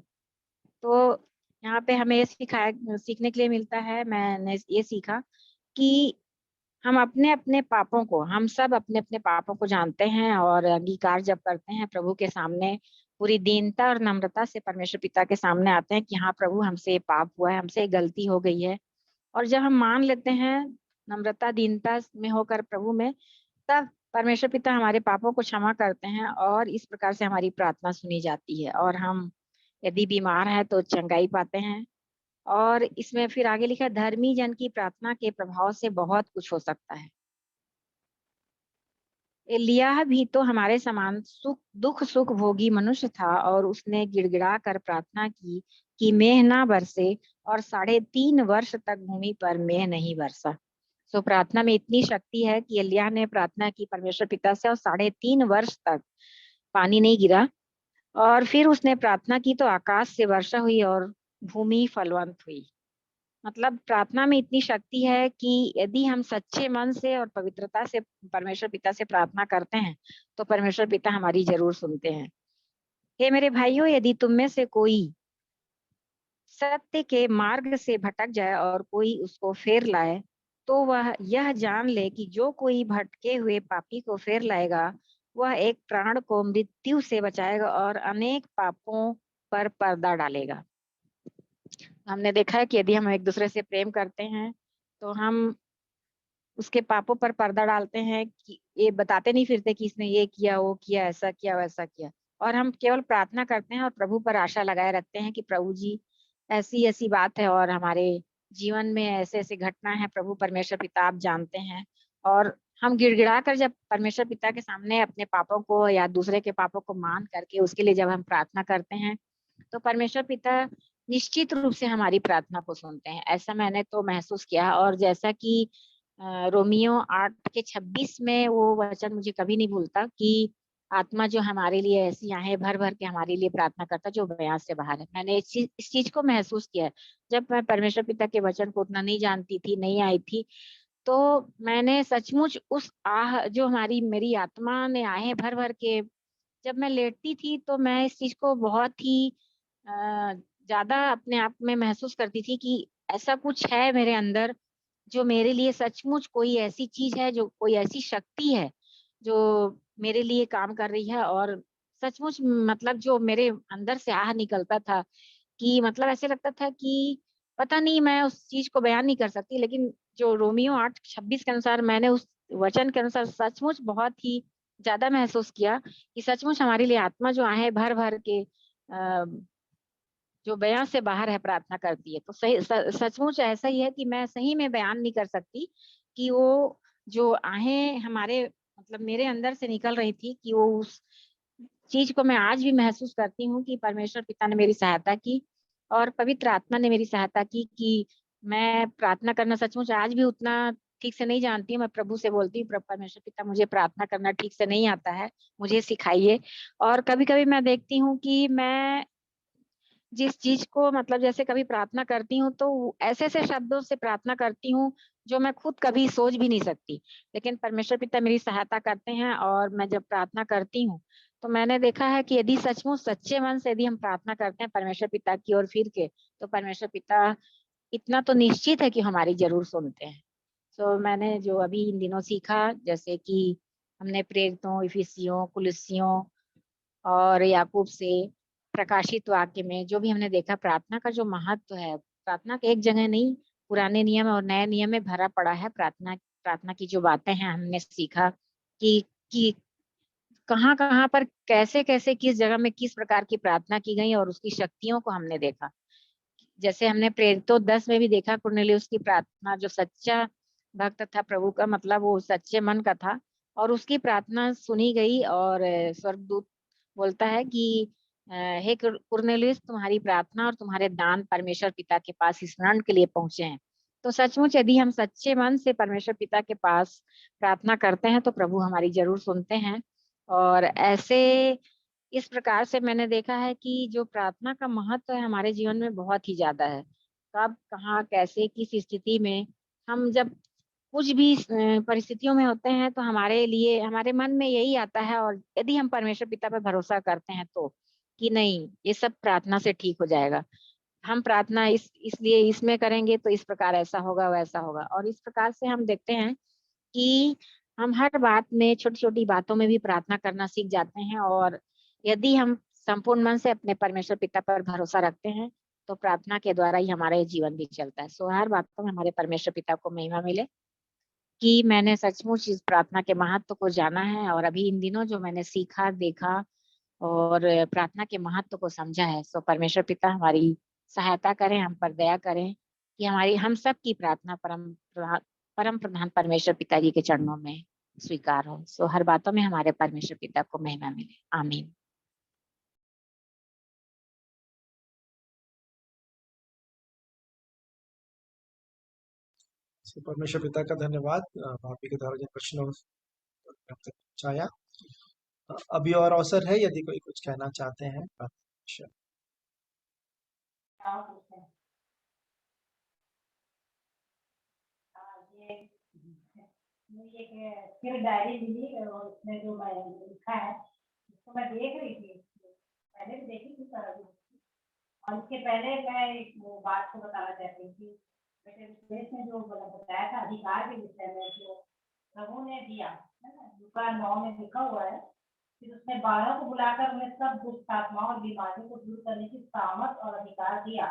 तो यहाँ पे हमें सीखने के लिए मिलता है, मैंने ये सीखा कि हम अपने अपने पापों को, हम सब अपने अपने पापों को जानते हैं, और अंगीकार जब करते हैं प्रभु के सामने पूरी दीनता और नम्रता से परमेश्वर पिता के सामने आते हैं कि हाँ प्रभु, हमसे पाप हुआ है, हमसे गलती हो गई है, और जब हम मान लेते हैं नम्रता दीनता में होकर प्रभु में, तब परमेश्वर पिता हमारे पापों को क्षमा करते हैं, और इस प्रकार से हमारी प्रार्थना सुनी जाती है, और हम यदि बीमार है तो चंगाई पाते हैं। और इसमें फिर आगे लिखा है, धर्मी जन की प्रार्थना के प्रभाव से बहुत कुछ हो सकता है। एलिय्याह भी तो हमारे समान दुख सुख भोगी मनुष्य था, और उसने गिड़गिड़ा कर प्रार्थना की कि मेघ ना बरसे, और 3.5 वर्ष तक भूमि पर मेघ नहीं बरसा। सो प्रार्थना में इतनी शक्ति है कि एलिय्याह ने प्रार्थना की परमेश्वर पिता से, और 3.5 वर्ष तक पानी नहीं गिरा। और फिर उसने प्रार्थना की तो आकाश से वर्षा हुई और भूमि फलवंत हुई। मतलब प्रार्थना में इतनी शक्ति है कि यदि हम सच्चे मन से और पवित्रता से परमेश्वर पिता से प्रार्थना करते हैं, तो परमेश्वर पिता हमारी जरूर सुनते हैं। हे मेरे भाइयों, यदि तुम में से कोई सत्य के मार्ग से भटक जाए और कोई उसको फेर लाए, तो वह यह जान ले कि जो कोई भटके हुए पापी को फेर लाएगा, वह एक प्राण को मृत्यु से बचाएगा और अनेक पापों पर पर्दा डालेगा। हमने देखा है कि यदि हम एक दूसरे से प्रेम करते हैं, तो हम उसके पापों पर पर्दा डालते हैं, कि ये बताते नहीं फिरते कि इसने ये किया, वो किया, ऐसा किया, वैसा किया, और हम केवल प्रार्थना करते हैं और प्रभु पर आशा लगाए रखते हैं कि प्रभु जी ऐसी ऐसी बात है, और हमारे जीवन में ऐसे ऐसे घटना है, प्रभु परमेश्वर पिता आप जानते हैं। और हम गिड़गिड़ा कर जब परमेश्वर पिता के सामने अपने पापों को या दूसरे के पापों को मान करके उसके लिए जब हम प्रार्थना करते हैं, तो परमेश्वर पिता निश्चित रूप से हमारी प्रार्थना को सुनते हैं। ऐसा मैंने तो महसूस किया। और जैसा कि रोमियो 8:26 में वो वचन मुझे कभी नहीं भूलता कि आत्मा जो हमारे लिए ऐसी आहे भर भर के हमारे लिए प्रार्थना करता जो बयां से बाहर है। मैंने इस चीज को महसूस किया है। जब मैं परमेश्वर पिता के वचन को उतना नहीं जानती थी, नहीं आई थी, तो मैंने सचमुच उस आह जो मेरी आत्मा ने आहे भर भर के जब मैं लेटती थी, तो मैं इस चीज को बहुत ही ज्यादा अपने आप में महसूस करती थी कि ऐसा कुछ है मेरे अंदर जो मेरे लिए सचमुच कोई ऐसी चीज है, जो कोई ऐसी शक्ति है जो मेरे लिए काम कर रही है। और सचमुच मतलब जो मेरे अंदर से आह निकलता था कि मतलब ऐसे लगता था कि पता नहीं, मैं उस चीज को बयान नहीं कर सकती, लेकिन जो रोमियो 8:26 के अनुसार मैंने उस वचन के अनुसार सचमुच बहुत ही ज्यादा महसूस किया कि सचमुच हमारे लिए आत्मा जो आहे भर भर के जो बयान से बाहर है प्रार्थना करती है। तो सचमुच ऐसा ही है कि मैं सही में बयान नहीं कर सकती कि वो जो आहें हमारे मतलब मेरे अंदर से निकल रही थी, कि वो उस चीज को मैं आज भी महसूस करती हूँ कि परमेश्वर पिता ने मेरी सहायता की और पवित्र आत्मा ने मेरी सहायता की कि मैं प्रार्थना करना सचमुच आज भी उतना ठीक से नहीं जानती हूँ, मैं प्रभु से बोलती हूँ, परमेश्वर पिता मुझे प्रार्थना करना ठीक से नहीं आता है, मुझे सिखाइए। और कभी-कभी मैं देखती हूँ कि मैं जिस चीज को मतलब जैसे कभी प्रार्थना करती हूँ तो ऐसे-ऐसे शब्दों से प्रार्थना करती हूँ जो मैं खुद कभी सोच भी नहीं सकती। लेकिन परमेश्वर पिता मेरी सहायता करते हैं और मैं जब प्रार्थना करती हूँ, तो मैंने देखा है कि यदि सचमुच सच्चे मन से यदि हम प्रार्थना करते हैं परमेश्वर पिता की ओर फिर के, तो परमेश्वर पिता इतना तो निश्चित है कि हमारी ज़रूर सुनते हैं। तो मैंने जो अभी इन दिनों सीखा जैसे कि हमने प्रेरितों, इफिसियों, कुलिसियों और याकूब से प्रकाशित वाक्य में जो भी हमने देखा प्रार्थना का जो महत्व है, प्रार्थना का एक जगह नहीं, पुराने नियम और नए नियम में भरा पड़ा है। प्रार्थना प्रार्थना की जो बातें हैं हमने सीखा कि कहाँ-कहाँ पर कैसे-कैसे किस जगह में किस प्रकार की प्रार्थना की गई और उसकी शक्तियों को हमने देखा। जैसे हमने प्रेरितों 10 में भी देखा कुरनेलियुस की प्रार्थना जो सच्चा भक्त था प्रभु का मतलब वो सच्चे मन का था और उसकी प्रार्थना सुनी गई और स्वर्गदूत बोलता है कि हे कुरनेलियुस तुम्हारी प्रार्थना और तुम्हारे दान परमेश्वर पिता के पास स्मरण के लिए पहुंचे हैं। तो सचमुच यदि हम सच्चे मन से परमेश्वर पिता के पास प्रार्थना करते हैं तो प्रभु हमारी जरूर सुनते हैं। और ऐसे इस प्रकार से मैंने देखा है कि जो प्रार्थना का महत्व है हमारे जीवन में बहुत ही ज़्यादा है। कब, कहाँ, कैसे, किस स्थिति में हम जब कुछ भी परिस्थितियों में होते हैं तो हमारे लिए हमारे मन में यही आता है और यदि हम परमेश्वर पिता पर भरोसा करते हैं तो कि नहीं ये सब प्रार्थना से ठीक हो जाएगा। हम प्रार्थना इसलिए इसमें करेंगे तो इस प्रकार ऐसा होगा, वैसा होगा और इस प्रकार से हम देखते हैं कि हम हर बात में छोटी-छोटी बातों में भी प्रार्थना करना सीख जाते हैं और यदि हम संपूर्ण मन से अपने परमेश्वर पिता पर भरोसा रखते हैं, तो प्रार्थना के द्वारा ही हमारा ये जीवन भी चलता है। सो हर बातों में हमारे परमेश्वर पिता को महिमा मिले कि मैंने सचमुच इस प्रार्थना के महत्व को जाना है और अभी इन दिनों जो मैंने सीखा, देखा और प्रार्थना के महत्व को समझा है। सो परमेश्वर पिता हमारी सहायता करें, हम पर दया करें कि हमारी हम सब की प्रार्थना परम प्रधान परमेश्वर पिताजी के चरणों में स्वीकार हो। सो हर बातों में हमारे परमेश्वर पिता को महिमा मिले। आमीन। परमेश्वर पिता का धन्यवाद भाभी के द्वारा जो प्रश्नों तक पहुंचाया। अभी और अवसर है यदि कोई कुछ कहना चाहते हैं। मुझे एक फिर डायरी मिली और उसमें जो मैं लिखा है उसको मैं देख रही थी, पहले भी देखी थी सारा और इसके पहले मैं एक वो बात को बताना चाहती थी बेटे विशेष में जो बताया था अधिकार के विषय में जो प्रभु ने दिया है ना, लूका 9 में लिखा हुआ है। फिर उसने 12 को बुलाकर उन्हें सब दुष्ट आत्माओं और बीमारियों को दूर करने की सामर्थ और अधिकार दिया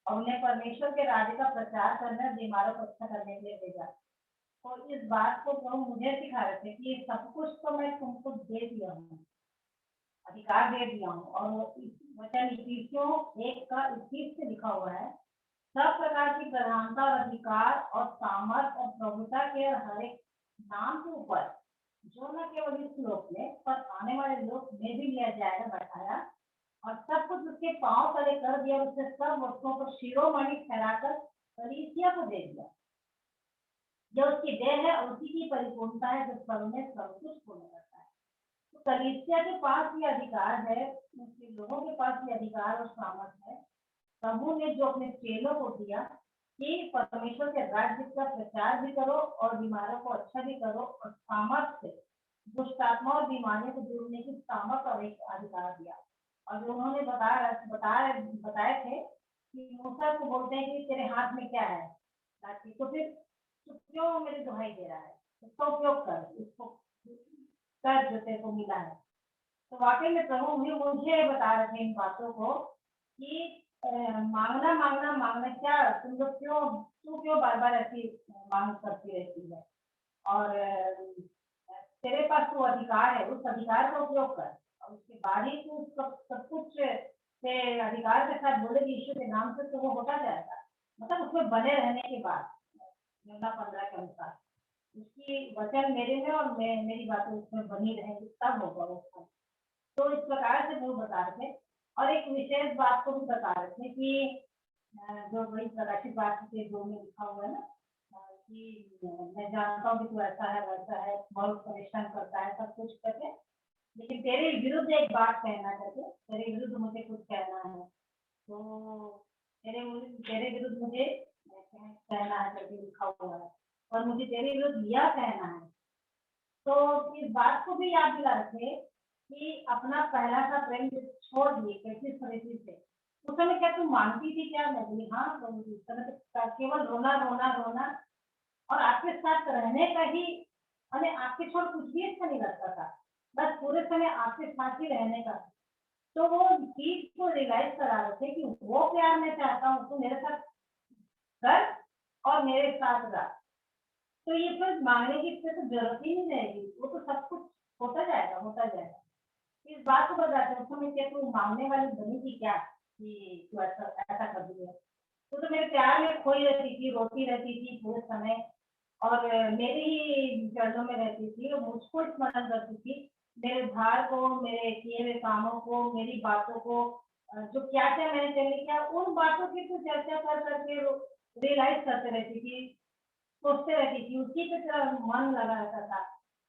और उन्हें परमेश्वर के राज्य का प्रचार करने बीमारों को अच्छा करने के लिए भेजा। तो इस बात को प्रभु मुझे सिखा रहे थे कि सब कुछ तो मैं तुमको दे दिया हूँ, अधिकार दे दिया हूँ। और वो वचन इफिसियों 1:21 से लिखा हुआ है, सब प्रकार की प्रधानता और अधिकार और सामर्थ और प्रभुता के हर एक नाम के ऊपर जो न केवल इस लोक में पर आने वाले लोक में भी लिया जाएगा बैठाया और सब कुछ उसके पांव तले कर दिया और उसने सब वस्तुओं को शिरोमणि ठहराकर कलीसिया को दे दिया जो उसकी देह है और उसी की परिपूर्णता है जो सब में सब कुछ पूर्ण करता है। तो कलीसिया के पास ये अधिकार है, उसके लोगों के पास ये अधिकार और सामर्थ है प्रभु ने जो अपने चेलों को दिया कि परमेश्वर के राज्य का प्रचार भी करो और बीमारों को अच्छा भी करो और सामर्थ्य से दुष्ट आत्मा और बीमारियों को दूर की सामर्थ और एक अधिकार दिया। और जो उन्होंने बताए थे कि मूसा को बोलते हैं कि तेरे हाथ में क्या है, तो फिर तो क्यों मेरी दुहाई दे रहा है, इसका उपयोग कर, इसको कर जो तेरे को मिला है। तो वाकई में प्रभु मुझे बता रहे थे इन बातों को कि मांगना मांगना मांगना क्या तुम लोग क्यों बार बार ऐसी मांग करती रहती है और तेरे पास वो अधिकार है, उस अधिकार का उपयोग कर और उसके बाद ही तू सब कुछ से अधिकार के साथ बोले ईश्वर के नाम से तो वो होता जाएगा। मतलब उसमें बने रहने के बाद 15 के अनुसार उसकी वचन मेरे में और मेरी बातें उसमें बनी रहेंगी तब होगा उसको। तो इस प्रकार से वो बता रहे थे और एक विशेष बात को भी बता रहे थे कि जो वही प्रकाशित बात के 2 में लिखा हुआ है ना कि मैं जानता हूँ कि तू ऐसा है वैसा है, बहुत परेशान करता है सब कुछ करके, लेकिन तेरे विरुद्ध एक बात कहना करके, तेरे विरुद्ध मुझे कुछ कहना है, तो तेरे विरुद्ध मुझे कहना है करके लिखा हुआ है, और मुझे तेरे विरुद्ध यह कहना है। तो इस बात को भी याद दिला रखे कि अपना पहला सा प्रेम छोड़ दिए कैसी परिस्थिति से। उस समय क्या तुम मानती थी क्या? मैं बोली हाँ, तो उस समय तो केवल रोना रोना रोना और आपके साथ रहने का ही, हमें आपके छोड़ कुछ भी अच्छा नहीं लगता था, बस पूरे समय आपके साथ ही रहने का। तो वो चीज को रियलाइज करा रहे थे कि वो प्यार मैं चाहता हूँ, तो मेरे साथ कर और मेरे साथ रह। तो ये फिर मांगने की फिर तो जरूरत ही नहीं रहेगी, वो तो सब कुछ होता जाएगा होता जाएगा। इस बात को बताते हैं, उस समय क्या तू मांगने वाली बनी थी क्या कि तू ऐसा ऐसा कर दी है? तो मेरे प्यार में खोई रहती थी, रोती रहती थी पूरे समय, और मेरे ही चरणों में रहती थी और मुझको स्मरण करती थी, मेरे भार को, मेरे किए हुए कामों को, मेरी बातों को, जो क्या क्या मैंने चले किया, उन बातों की तो चर्चा कर करके रियलाइज करते रहती थी, सोचते रहती थी, उसी पे तेरा मन लगा रहता था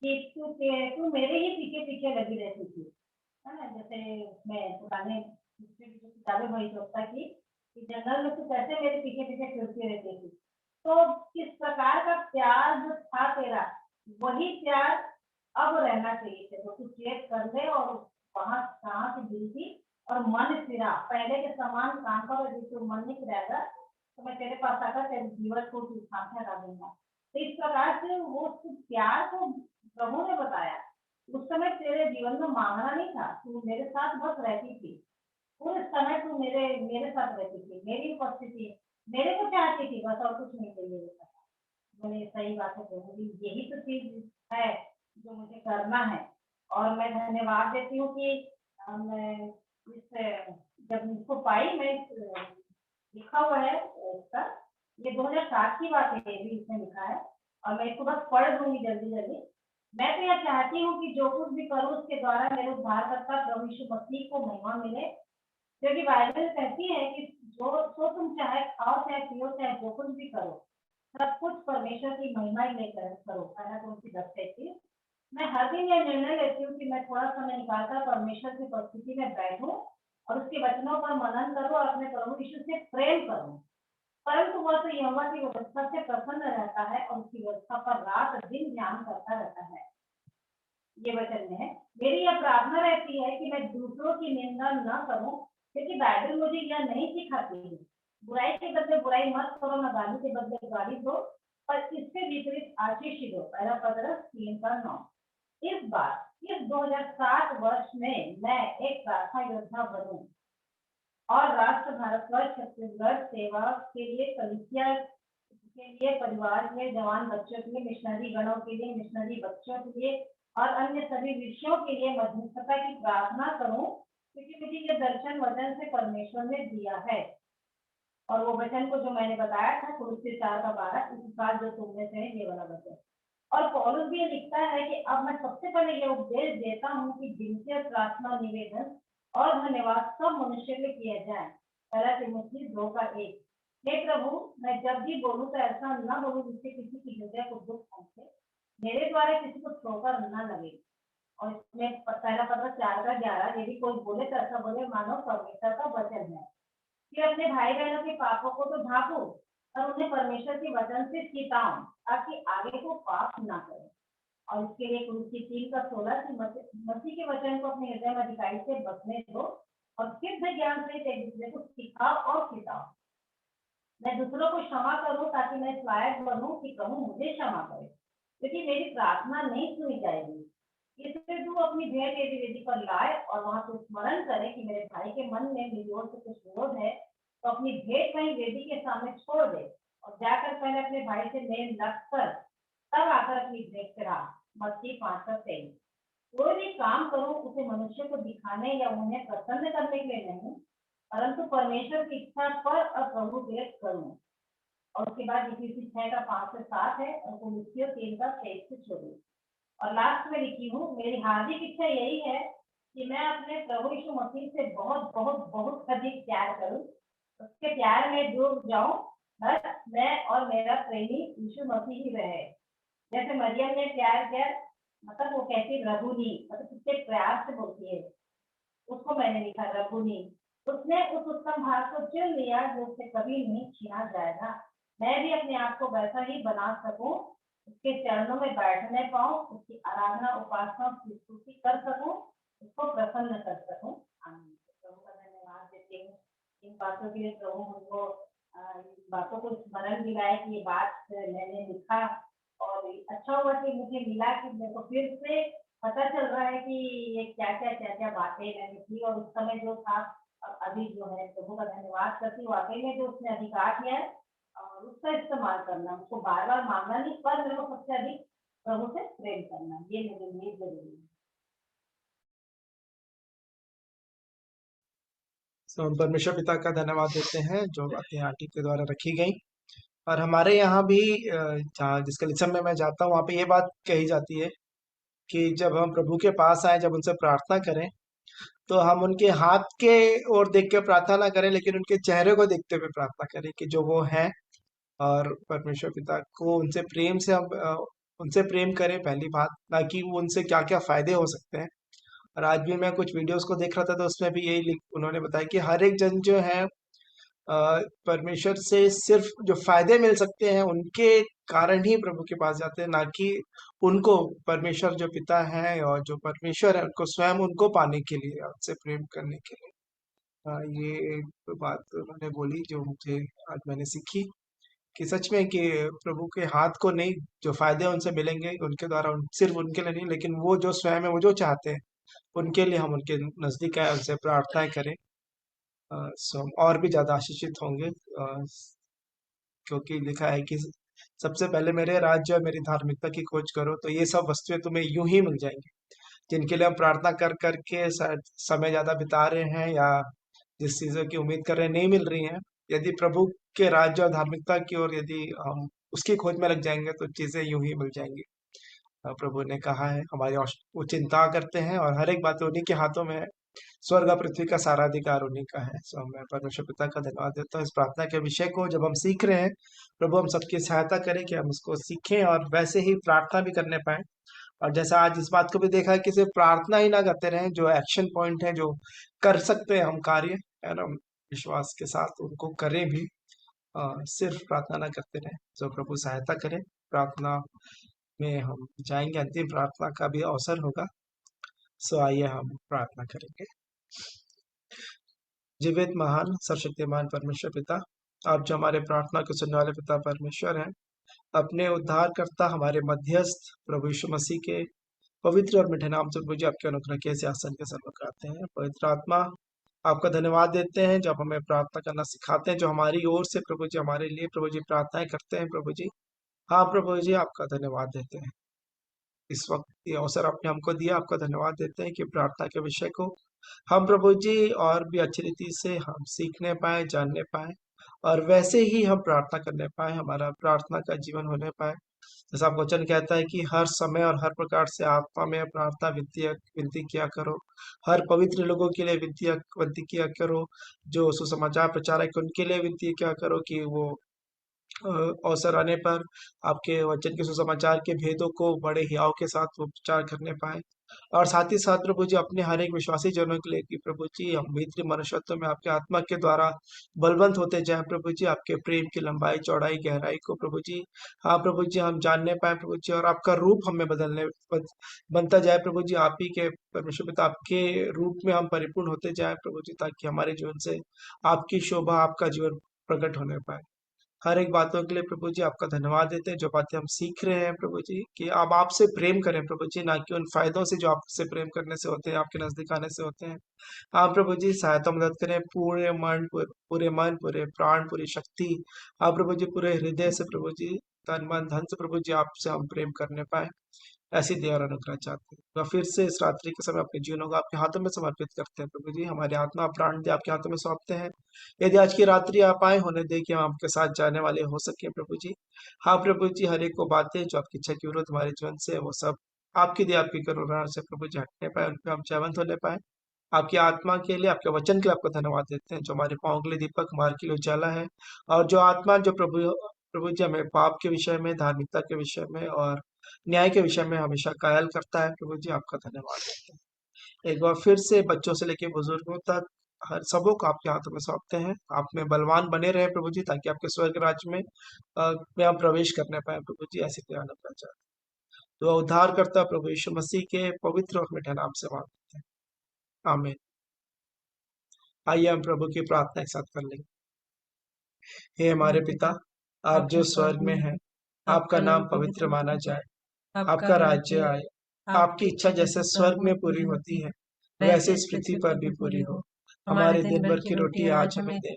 कि तू मेरे ही पीछे पीछे लगी रहती थी, है ना। जैसे मैं पुराने किताबें वही सोचता कि जंगल में तू कैसे मेरे पीछे पीछे फिरती रहती थी। तो किस प्रकार का प्यार जो था तेरा, वही प्यार अब रहना चाहिए थे, तो तू चेक कर ले और वहां कहाँ से गिरी थी और मन फिरा पहले के समान काम कर, जिससे मन नहीं फिराएगा तो मैं तेरे पास आकर तेरे जीवन को साथ हटा दूंगा। तो इस प्रकार से वो प्यार को प्रभु ने बताया। उस समय तेरे जीवन में मांगना नहीं था, तू मेरे साथ बस रहती थी, पूरे समय तू मेरे मेरे साथ रहती थी, मेरी उपस्थिति मेरे को चाहती थी, बस और कुछ नहीं चाहिए होता। मैंने सही बात है प्रभु जी, यही तो चीज है जो मुझे करना है। और मैं धन्यवाद देती हूँ कि मैं इस जब इसको पाई, मैं लिखा हुआ है इसका, ये 2007 की बात है, ये भी इसमें लिखा है, और मैं इसको बस पढ़ दूंगी जल्दी जल्दी। मैं तो यह चाहती हूँ कि जो कुछ भी करूँ उसके द्वारा मेरे उद्धारकर्ता प्रभु यीशु मसीह को महिमा मिले, क्योंकि बाइबल कहती है कि जो तुम चाहे खाओ चाहे पियो चाहे जो कुछ भी करो, सब कुछ परमेश्वर की महिमा ही लेकर करो। पहला तुमकी 10:33। मैं हर दिन यह निर्णय लेती हूँ कि मैं थोड़ा समय निकालकर परमेश्वर की उपस्थिति में बैठूं और उसके वचनों पर मनन करूं और अपने प्रभु यीशु से प्रेम करूं। परंतु वह तो यहोवा की व्यवस्था से प्रसन्न रहता है और उसकी व्यवस्था पर रात दिन ध्यान करता रहता है। ये वचन में है। मेरी यह प्रार्थना रहती है कि मैं दूसरों की निंदा न करूं, क्योंकि बाइबल मुझे यह नहीं सिखाती है। बुराई के बदले बुराई मत करो, न गाली के बदले गाली दो, पर इससे विपरीत आशीष दो। पहला पत्रस 3:9। इस बार इस 2007 वर्ष में मैं एक प्रार्थना योद्धा बनूं और राष्ट्र भारतवर्ष छत्तीसगढ़ सेवा के लिए, कलिसिया के लिए, परिवार के जवान बच्चों के लिए, मिशनरी गणों के लिए, मिशनरी बच्चों के लिए और अन्य सभी विषयों के लिए मध्यस्थता की प्रार्थना करूं, क्योंकि मुझे ये दर्शन वचन से परमेश्वर ने दिया है। और वो वचन को जो मैंने बताया था कुलुस्सी 4:12, इस साल जो तुमने से ये वाला वचन। और पौलुस भी लिखता है कि अब मैं सबसे पहले ये उपदेश देता हूँ कि विनती, प्रार्थना, निवेदन और धन्यवाद सब मनुष्य के किया जाए। पहला तिमुथी 2:1। हे प्रभु, मैं जब भी बोलूं तो ऐसा न बोलूं जिससे किसी की हृदय को दुख पहुंचे, मेरे द्वारा किसी को ठोकर न लगे। और इसमें पहला पत्र 4:11, यदि कोई बोले तो ऐसा बोले मानो परमेश्वर का वचन है। कि अपने भाई बहनों के पापों को तो ढांपो और उन्हें परमेश्वर के वचन से चिताओ, ताकि आगे को पाप ना करें। और इसके लिए कुलुस्सी 3:16 की मसीह के वचन को अपने हृदय में अधिकारी से बसने दो और सिद्ध ज्ञान से एक दूसरे को सिखाओ और खिलाओ। मैं दूसरों को क्षमा करूं ताकि मैं इस लायक बनूं कि प्रभु मुझे क्षमा करे, क्योंकि मेरी प्रार्थना नहीं सुनी जाएगी। इसलिए तू अपनी भेंट यदि वेदी पर लाए और वहां से स्मरण करे कि मेरे भाई के मन में मेरी ओर से कुछ विरोध है, तो अपनी भेंट वहीं वेदी के सामने छोड़ दे और जाकर पहले अपने भाई से मेल रखकर तब आकर अपनी भेंट करा। मत्ती 5:23। कोई भी काम करूं उसे मनुष्य को दिखाने या उन्हें प्रसन्न करने के लिए नहीं, परंतु परमेश्वर की इच्छा पर और प्रभु के लिए करूं। और उसके बाद इफिसी 6:5-7 है और कुलुस्सी 3:23-24। और लास्ट में लिखी हूँ, मेरी हार्दिक इच्छा यही है कि मैं अपने प्रभु यीशु मसीह से बहुत बहुत बहुत अधिक प्यार करूं, उसके प्यार में डूब जाऊं बस मैं और मेरा प्रेमी यीशु मसीह ही रहे। जैसे मरियम ने प्यार किया, मतलब वो कहती रघुनी, मतलब कितने प्यार से बोलती है, उसको मैंने लिखा रघुनी। उसने उस उत्तम भाग को चुन लिया जो उससे कभी नहीं छीना जाएगा। मैं भी अपने आप को वैसा ही बना सकूं, उसके चरणों में बैठने पाऊं, उसकी आराधना उपासना उसकी स्तुति कर सकूं, उसको प्रसन्न कर सकूं। आमीन। प्रभु का धन्यवाद देती हूँ इन बातों के लिए। प्रभु मुझको इन बातों को स्मरण दिलाए कि ये बात मैंने लिखा, और अच्छा हुआ कि मुझे मिला कि मेरे को फिर से पता चल रहा है कि ये क्या बातें मैंने की, और उस समय जो था और अभी जो है। प्रभु का धन्यवाद करती हूँ, वाकई में जो उसने अधिकार दिया है और उसका इस्तेमाल करना, उसको बार बार मांगना नहीं, पर मेरे को सबसे अधिक प्रभु से प्रेम करना, ये मेरे लिए जरूरी है। तो हम परमेश्वर पिता का धन्यवाद देते हैं जो बातें आंटी के द्वारा रखी गई। और हमारे यहाँ भी जहाँ जिस कलीसिया में मैं जाता हूँ वहाँ पे ये बात कही जाती है कि जब हम प्रभु के पास आए, जब उनसे प्रार्थना करें, तो हम उनके हाथ के ओर देख के प्रार्थना ना करें, लेकिन उनके चेहरे को देखते हुए प्रार्थना करें कि जो वो हैं। और परमेश्वर पिता को उनसे प्रेम से हम उनसे प्रेम करें, पहली बात, ना कि वो उनसे क्या क्या फायदे हो सकते हैं। और आज भी मैं कुछ वीडियोस को देख रहा था, तो उसमें भी यही उन्होंने बताया कि हर एक जन जो है परमेश्वर से सिर्फ जो फायदे मिल सकते हैं उनके कारण ही प्रभु के पास जाते हैं, ना कि उनको परमेश्वर जो पिता है और जो परमेश्वर है उनको स्वयं उनको पाने के लिए, उनसे प्रेम करने के लिए। ये एक बात उन्होंने बोली जो मुझे आज मैंने सीखी कि सच में कि प्रभु के हाथ को नहीं, जो फायदे उनसे मिलेंगे उनके द्वारा, सिर्फ उनके लिए नहीं, लेकिन वो जो स्वयं है, वो जो चाहते हैं उनके लिए हम उनके नजदीक आए, उनसे प्रार्थनाएं करें। सो हम और भी ज्यादा आशीषित होंगे, क्योंकि लिखा है कि सबसे पहले मेरे राज्य और मेरी धार्मिकता की खोज करो, तो ये सब वस्तुएं तुम्हें यूं ही मिल जाएंगी। जिनके लिए हम प्रार्थना कर करके शायद समय ज्यादा बिता रहे हैं, या जिस चीजों की उम्मीद कर रहे हैं नहीं मिल रही हैं, यदि प्रभु के राज्य और धार्मिकता की ओर यदि हम उसकी खोज में लग जाएंगे तो चीजें यूं ही मिल जाएंगी। प्रभु ने कहा है हमारी वो चिंता करते हैं, और हर एक बात उन्हीं के हाथों में है। स्वर्ग और पृथ्वी का सारा अधिकार उन्हीं का है। सो मैं परमेश्वर पिता का धन्यवाद देता हूँ इस प्रार्थना के विषय को जब हम सीख रहे हैं। प्रभु हम सबकी सहायता करें कि हम उसको सीखें और वैसे ही प्रार्थना भी करने पाए। और जैसा आज इस बात को भी देखा है कि सिर्फ प्रार्थना ही ना करते रहें, जो एक्शन पॉइंट है, जो कर सकते हैं हम कार्य, है ना, विश्वास के साथ उनको करें भी। सिर्फ प्रार्थना ना करते रहें। तो प्रभु सहायता करें। प्रार्थना में हम जाएंगे, अंतिम प्रार्थना का भी अवसर होगा। सो आइए हम प्रार्थना करेंगे। जीवित महान सर्वशक्तिमान परमेश्वर पिता, आप जो हमारे प्रार्थना को सुनने वाले पिता परमेश्वर हैं, अपने उद्धारकर्ता हमारे मध्यस्थ प्रभु यीशु मसीह के पवित्र और मीठे नाम से प्रभु जी आपके अनुग्रह के सिंहासन के सन्मुख आते हैं। पवित्र आत्मा, आपका धन्यवाद देते हैं जब हमें प्रार्थना करना सिखाते हैं, जो हमारी ओर से प्रभु जी हमारे लिए प्रभु जी प्रार्थनाएं करते हैं। प्रभु जी, हाँ प्रभु जी, आपका धन्यवाद देते हैं। इस वक्त ये अवसर आपने हमको दिया, आपका धन्यवाद देते हैं कि प्रार्थना के विषय को हम प्रभु जी और भी अच्छी रीति से हम सीखने पाए, जानने पाए, और वैसे ही हम प्रार्थना करने पाए, हमारा प्रार्थना का जीवन होने पाए। जैसा आप वचन कहता है कि हर समय और हर प्रकार से आत्मा में प्रार्थना विनती किया करो। हर पवित्र लोगों के लिए विनती किया करो। जो सुसमाचार प्रचारक उनके लिए विनती किया करो कि वो अवसर आने पर आपके वचन के सुसमाचार के भेदों को बड़े हियाव के साथ वो प्रचार करने पाए। और साथ ही साथ प्रभु जी अपने हर एक विश्वासी जनों के लिए कि प्रभु जी हम भीतरी मनुष्यत्व में आपके आत्मा के द्वारा बलवंत होते जाएं। प्रभु जी आपके प्रेम की लंबाई चौड़ाई गहराई को प्रभु जी, हाँ प्रभु जी, हम जानने पाए प्रभु जी, और आपका रूप हमें बनता जाए प्रभु जी। आप ही के परमेश्वर पिता, आपके रूप में हम परिपूर्ण होते जाए प्रभु जी, ताकि हमारे जीवन से आपकी शोभा, आपका जीवन प्रकट होने पाए। हर एक बातों के लिए प्रभु जी आपका धन्यवाद देते हैं, जो बातें हम सीख रहे हैं प्रभु जी, कि आप आपसे प्रेम करें प्रभु जी, ना कि उन फायदों से जो आपसे प्रेम करने से होते हैं, आपके नजदीक आने से होते हैं। हाँ प्रभु जी, सहायता मदद करें पूरे मन, पूरे प्राण, पूरी शक्ति, हाँ प्रभु जी, पूरे हृदय से प्रभु जी, तन मन धन से प्रभु जी आपसे हम प्रेम करने पाए। ऐसी दया और अनुग्रह चाहते हैं। तो फिर से इस रात्रि के समय अपने जीवनों को आपके हाथों में समर्पित करते हैं प्रभु जी। हमारे आत्मा प्राण भी आपके हाथों में सौंपते हैं। यदि आज की रात्रि आप आए होने दे कि हम आपके साथ जाने वाले हो सके प्रभु जी। हाँ प्रभु जी, हर एक को बातें जो आपकी इच्छा के विरुद्ध हमारे जीवन से, वो सब आपकी दया, आपकी करुणा से प्रभु जी हटने पाए, उन पर हम जयवंत होने पाए। आपकी आत्मा के लिए, आपके वचन के लिए आपको धन्यवाद देते हैं, जो हमारे पाँव के लिए दीपक, हमारे के लिए उजाला है। और जो आत्मा जो प्रभु प्रभु जी हमें पाप के विषय में, धार्मिकता के विषय में और न्याय के विषय में हमेशा कायल करता है, प्रभु जी आपका धन्यवाद देते हैं। एक बार फिर से बच्चों से लेकर बुजुर्गों तक हर सबों को आपके हाथों में सौंपते हैं। आप में बलवान बने रहे प्रभु जी, ताकि आपके स्वर्ग राज्य में हम प्रवेश करने पाए प्रभु जी, ऐसी दया करना चाहते हैं। तो उद्धार करता प्रभु यीशु मसीह के पवित्र और मीठे नाम से मांगते हैं, आमीन। आइए हम प्रभु की प्रार्थना एक साथ कर लेंगे। हे हमारे पिता, आप जो स्वर्ग में हैं, आपका नाम पवित्र माना जाए, आपका राज्य आए, आपकी इच्छा जैसे स्वर्ग में पूरी होती है वैसे इस पृथ्वी पर भी पूरी हो। हमारे दिन भर की रोटी आज हमें दे,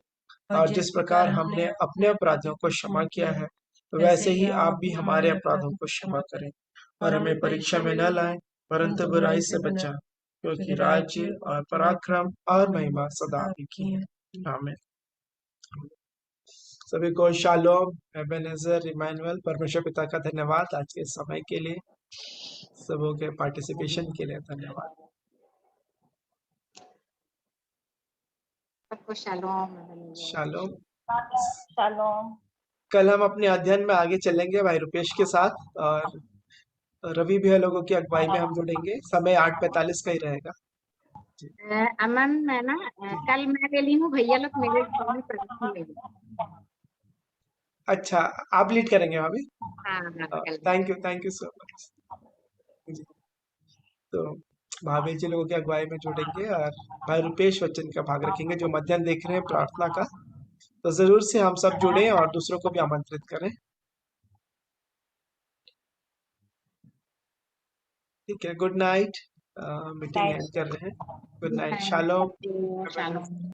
और जिस प्रकार हमने अपने अपराधियों को क्षमा किया है, वैसे ही आप भी हमारे अपराधों को क्षमा करें, और हमें परीक्षा में न लाएं, परंतु बुराई से बचाएं, क्योंकि राज्य और पराक्रम और महिमा सदा आपकी की है, आमीन। सभी को शालोम, एबेनेजर, इमानुएल। परमेश्वर पिता का धन्यवाद आज के समय के लिए, सबों के पार्टिसिपेशन के लिए धन्यवाद। सबको शालोम। शालोम। शालोम। कल हम अपने अध्ययन में आगे चलेंगे भाई रुपेश के साथ, और रवि भैया लोगों की अगुवाई में हम जुड़ेंगे। समय 8:45 का ही रहेगा। अमन, मैं ना कल मैं गेली हूँ, भैया लोग मेरे घर में प्रदर्शन ले गए। अच्छा, आप लीड करेंगे भाभी? हाँ हाँ, कल थैंक यू सो मच। तो भाभी जी लोगों की अगुवाई में जुड़ेंगे, और भाई रुपेश वचन का भाग रखेंगे, जो मध्याह्न देख रहे हैं प्रार्थना का। तो जरूर से हम सब जुड़े और दूसरों को भी आमंत्रित करें। ठीक है, गुड नाइट। मीटिंग एंड कर रहे हैं। Good night, shalom. शालोम।